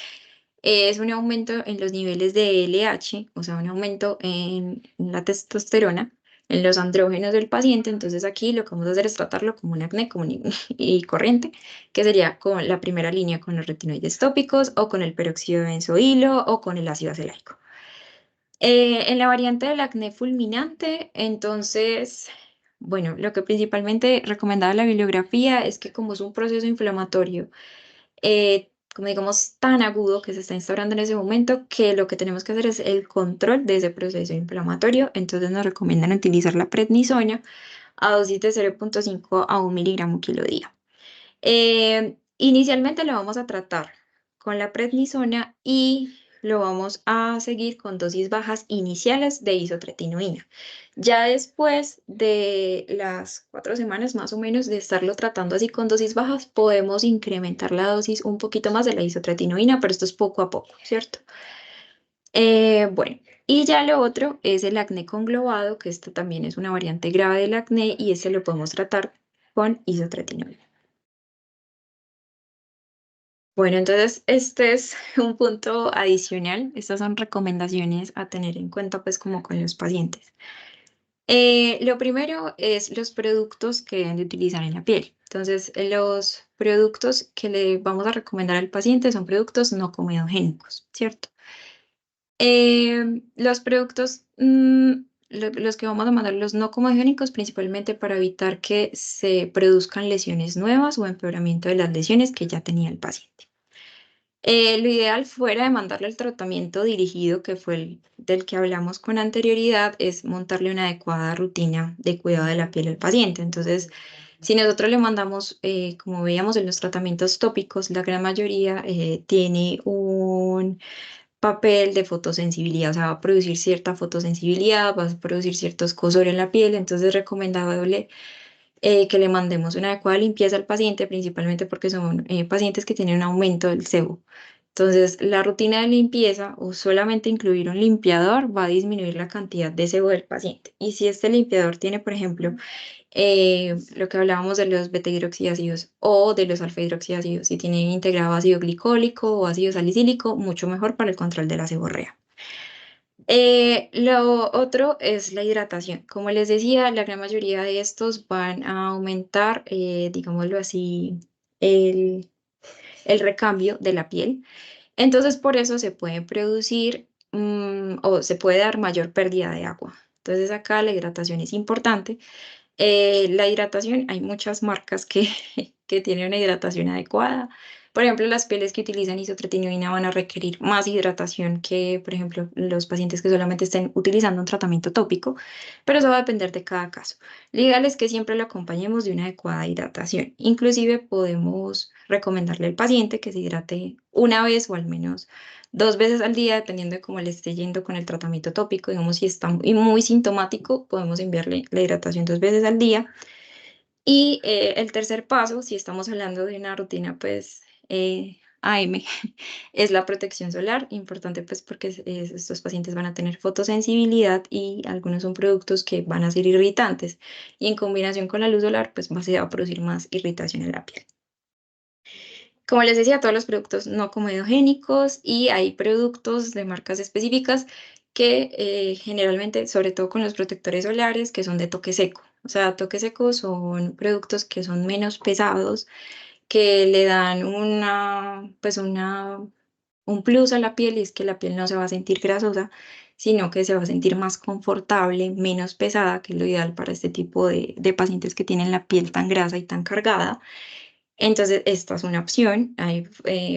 es un aumento en los niveles de LH, o sea, un aumento en la testosterona, en los andrógenos del paciente. Entonces aquí lo que vamos a hacer es tratarlo como un acné común y corriente, que sería con la primera línea con los retinoides tópicos o con el peróxido de benzoilo o con el ácido acelaico. En la variante del acné fulminante, entonces, bueno, lo que principalmente recomendaba la bibliografía es que como es un proceso inflamatorio, como digamos, tan agudo que se está instaurando en ese momento, que lo que tenemos que hacer es el control de ese proceso inflamatorio. Entonces nos recomiendan utilizar la prednisona a dosis de 0,5 a 1 miligramo kilo día. Inicialmente lo vamos a tratar con la prednisona y lo vamos a seguir con dosis bajas iniciales de isotretinoína. Ya después de las 4 semanas más o menos de estarlo tratando así con dosis bajas, podemos incrementar la dosis un poquito más de la isotretinoína, pero esto es poco a poco, ¿cierto? Bueno, y ya lo otro es el acné conglobado, que esto también es una variante grave del acné y ese lo podemos tratar con isotretinoína. Bueno, entonces este es un punto adicional. Estas son recomendaciones a tener en cuenta, pues, como con los pacientes. Lo primero es los productos que deben de utilizar en la piel. Entonces, los productos que le vamos a recomendar al paciente son productos no comedogénicos, ¿cierto? Los productos, los que vamos a mandar, los no comedogénicos, principalmente para evitar que se produzcan lesiones nuevas o empeoramiento de las lesiones que ya tenía el paciente. Lo ideal fuera de mandarle el tratamiento dirigido, que fue el del que hablamos con anterioridad, es montarle una adecuada rutina de cuidado de la piel al paciente. Entonces, si nosotros le mandamos, como veíamos en los tratamientos tópicos, la gran mayoría tiene un papel de fotosensibilidad, o sea, va a producir cierta fotosensibilidad, va a producir cierto escozor en la piel, entonces es recomendable que le mandemos una adecuada limpieza al paciente, principalmente porque son pacientes que tienen un aumento del sebo. Entonces, la rutina de limpieza o solamente incluir un limpiador va a disminuir la cantidad de sebo del paciente. Y si este limpiador tiene, por ejemplo, lo que hablábamos de los beta-hidroxiácidos o de los alfa-hidroxiácidos, si tiene integrado ácido glicólico o ácido salicílico, mucho mejor para el control de la seborrea. Lo otro es la hidratación. Como les decía, la gran mayoría de estos van a aumentar, digámoslo así, el, el recambio de la piel. Entonces, por eso se puede producir o se puede dar mayor pérdida de agua. Entonces, acá la hidratación es importante. La hidratación, hay muchas marcas que, que tienen una hidratación adecuada. Por ejemplo, las pieles que utilizan isotretinoína van a requerir más hidratación que, por ejemplo, los pacientes que solamente estén utilizando un tratamiento tópico, pero eso va a depender de cada caso. Lo ideal es que siempre lo acompañemos de una adecuada hidratación. Inclusive podemos recomendarle al paciente que se hidrate una vez o al menos 2 veces al día, dependiendo de cómo le esté yendo con el tratamiento tópico. Digamos, si está muy sintomático, podemos enviarle la hidratación 2 veces al día. Y el tercer paso, si estamos hablando de una rutina, pues AM, es la protección solar. Importante, pues, porque estos pacientes van a tener fotosensibilidad y algunos son productos que van a ser irritantes. Y en combinación con la luz solar, pues se va a producir más irritación en la piel. Como les decía, todos los productos no comedogénicos y hay productos de marcas específicas que generalmente, sobre todo con los protectores solares, que son de toque seco. O sea, toque seco son productos que son menos pesados, que le dan un plus a la piel y es que la piel no se va a sentir grasosa, sino que se va a sentir más confortable, menos pesada, que es lo ideal para este tipo de pacientes que tienen la piel tan grasa y tan cargada. Entonces, esta es una opción. Hay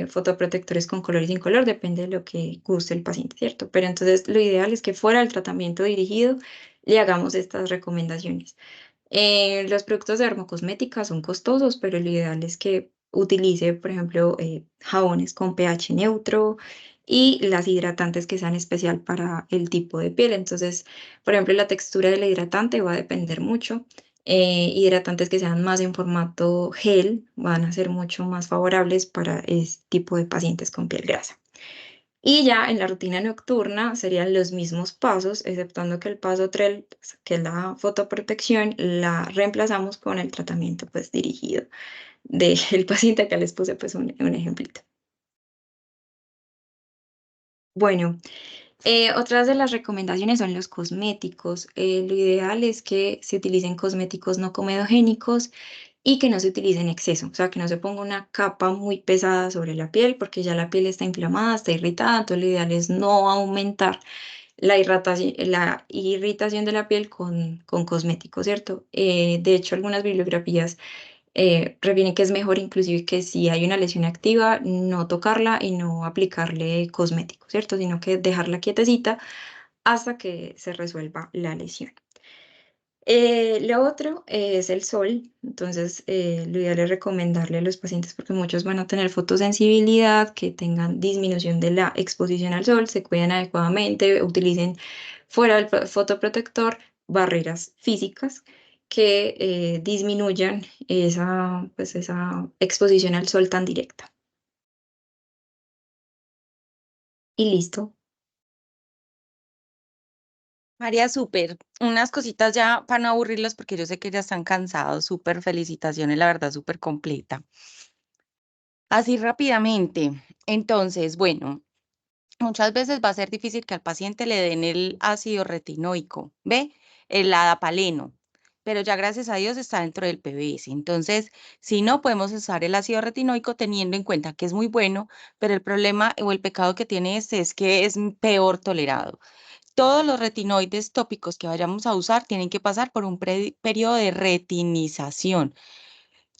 fotoprotectores con color y sin color, depende de lo que guste el paciente, ¿cierto? Pero entonces lo ideal es que fuera del tratamiento dirigido le hagamos estas recomendaciones. Los productos de dermocosmética son costosos, pero lo ideal es que utilice, por ejemplo, jabones con pH neutro y las hidratantes que sean especial para el tipo de piel. Entonces, por ejemplo, la textura del hidratante va a depender mucho. Hidratantes que sean más en formato gel van a ser mucho más favorables para este tipo de pacientes con piel grasa. Y ya en la rutina nocturna serían los mismos pasos, exceptuando que el paso 3, que es la fotoprotección, la reemplazamos con el tratamiento pues dirigido del paciente. Que les puse pues un ejemplito. Bueno, otras de las recomendaciones son los cosméticos. Lo ideal es que se utilicen cosméticos no comedogénicos y que no se utilice en exceso, o sea, que no se ponga una capa muy pesada sobre la piel porque ya la piel está inflamada, está irritada, entonces lo ideal es no aumentar la irritación de la piel con cosméticos, ¿cierto? De hecho, algunas bibliografías refieren que es mejor inclusive que si hay una lesión activa, no tocarla y no aplicarle cosméticos, ¿cierto? Sino que dejarla quietecita hasta que se resuelva la lesión. Lo otro es el sol, entonces lo ideal es recomendarle a los pacientes porque muchos van a tener fotosensibilidad, que tengan disminución de la exposición al sol, se cuiden adecuadamente, utilicen fuera del fotoprotector barreras físicas que disminuyan esa, pues, esa exposición al sol tan directa. Y listo. María, súper. Unas cositas ya para no aburrirlos porque yo sé que ya están cansados. Súper felicitaciones, la verdad, súper completa. Así rápidamente. Entonces, bueno, muchas veces va a ser difícil que al paciente le den el ácido retinoico, ¿ve? El adapaleno. Pero ya gracias a Dios está dentro del PBS. Entonces, si no, podemos usar el ácido retinoico teniendo en cuenta que es muy bueno, pero el problema o el pecado que tiene este es que es peor tolerado. Todos los retinoides tópicos que vayamos a usar tienen que pasar por un periodo de retinización.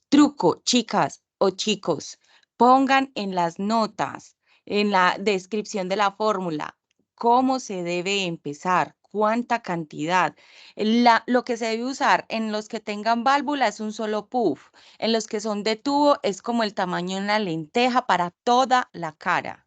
Truco, chicas o chicos, pongan en las notas, en la descripción de la fórmula, cómo se debe empezar, cuánta cantidad. Lo que se debe usar en los que tengan válvula es un solo puff. En los que son de tubo es como el tamaño de una lenteja para toda la cara,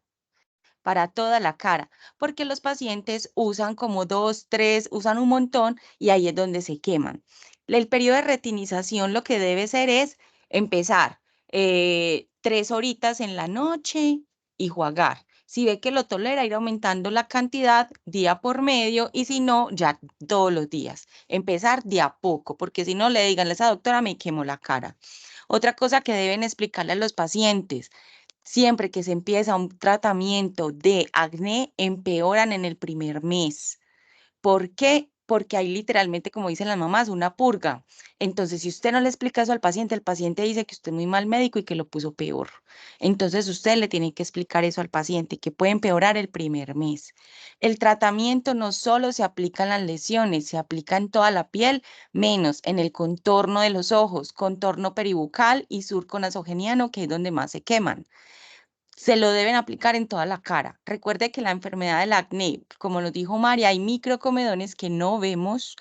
para toda la cara, porque los pacientes usan como dos, tres, usan un montón y ahí es donde se queman. El periodo de retinización lo que debe ser es empezar 3 horitas en la noche y jugar. Si ve que lo tolera, ir aumentando la cantidad día por medio y si no, ya todos los días. Empezar de a poco, porque si no, le digan a esa doctora, me quemó la cara. Otra cosa que deben explicarle a los pacientes, siempre que se empieza un tratamiento de acné, empeoran en el primer mes. ¿Por qué? Porque hay literalmente, como dicen las mamás, una purga. Entonces, si usted no le explica eso al paciente, el paciente dice que usted es muy mal médico y que lo puso peor. Entonces, usted le tiene que explicar eso al paciente, que puede empeorar el primer mes. El tratamiento no solo se aplica en las lesiones, se aplica en toda la piel, menos en el contorno de los ojos, contorno peribucal y surco nasogeniano, que es donde más se queman. Se lo deben aplicar en toda la cara. Recuerde que la enfermedad del acné, como nos dijo María, hay microcomedones que no vemos,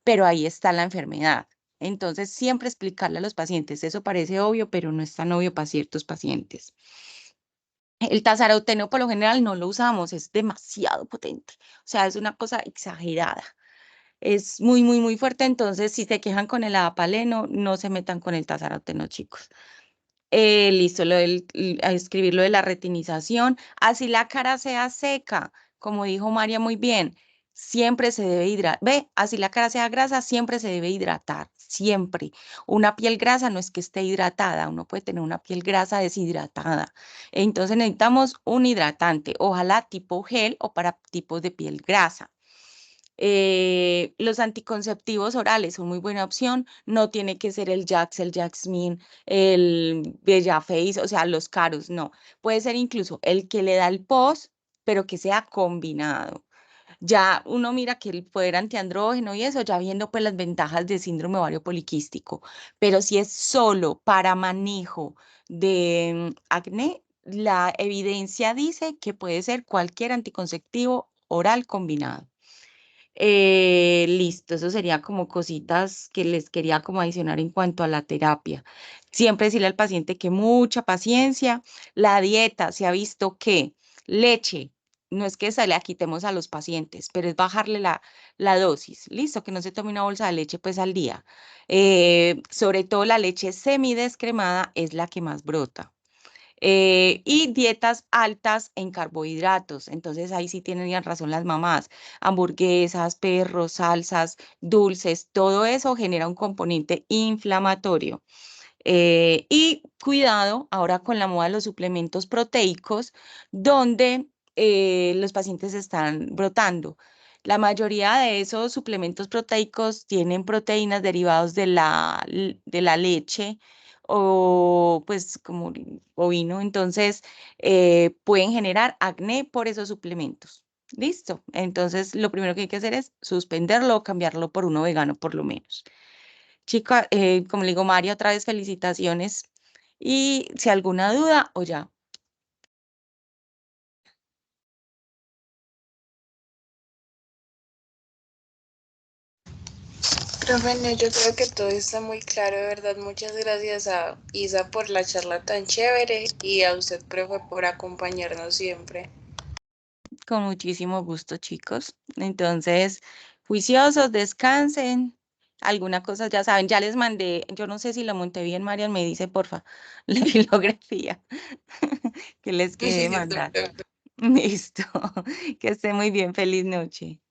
pero ahí está la enfermedad. Entonces, siempre explicarle a los pacientes, eso parece obvio, pero no es tan obvio para ciertos pacientes. El tasaroteno por lo general no lo usamos, es demasiado potente, o sea, es una cosa exagerada. Es muy, muy, muy fuerte, entonces si se quejan con el adapaleno, no se metan con el tasaroteno, chicos. Listo, a escribir lo de la retinización. Así la cara sea seca, como dijo María muy bien, siempre se debe hidratar. Ve, así la cara sea grasa, siempre se debe hidratar, siempre. Una piel grasa no es que esté hidratada, uno puede tener una piel grasa deshidratada. Entonces necesitamos un hidratante, ojalá tipo gel o para tipos de piel grasa. Los anticonceptivos orales son muy buena opción, no tiene que ser el Jax, el Jasmine, el Bellaface, o sea, los caros, no. Puede ser incluso el que le da el post, pero que sea combinado. Ya uno mira que el poder antiandrógeno y eso, ya viendo pues las ventajas de síndrome ovario poliquístico, pero si es solo para manejo de acné, la evidencia dice que puede ser cualquier anticonceptivo oral combinado. Listo, eso sería como cositas que les quería como adicionar en cuanto a la terapia. Siempre decirle al paciente que mucha paciencia. La dieta, se ha visto que leche, no es que se la quitemos a los pacientes, pero es bajarle la dosis. Listo, que no se tome una bolsa de leche pues al día. Sobre todo la leche semidescremada es la que más brota. Y dietas altas en carbohidratos. Entonces ahí sí tienen razón las mamás. Hamburguesas, perros, salsas, dulces, todo eso genera un componente inflamatorio. Y cuidado ahora con la moda de los suplementos proteicos, donde los pacientes están brotando. La mayoría de esos suplementos proteicos tienen proteínas derivados de la leche o pues como ovino, entonces pueden generar acné por esos suplementos. Listo. Entonces, lo primero que hay que hacer es suspenderlo o cambiarlo por uno vegano, por lo menos. Chica, como le digo, María, otra vez felicitaciones. Y si alguna duda, o ya. Bueno, yo creo que todo está muy claro, de verdad. Muchas gracias a Isa por la charla tan chévere y a usted, profe, por acompañarnos siempre. Con muchísimo gusto, chicos. Entonces, juiciosos, descansen. Alguna cosa, ya saben, ya les mandé, yo no sé si lo monté bien, Marian, me dice, porfa, la bibliografía que les quede mandar. Listo. Que esté muy bien. Feliz noche.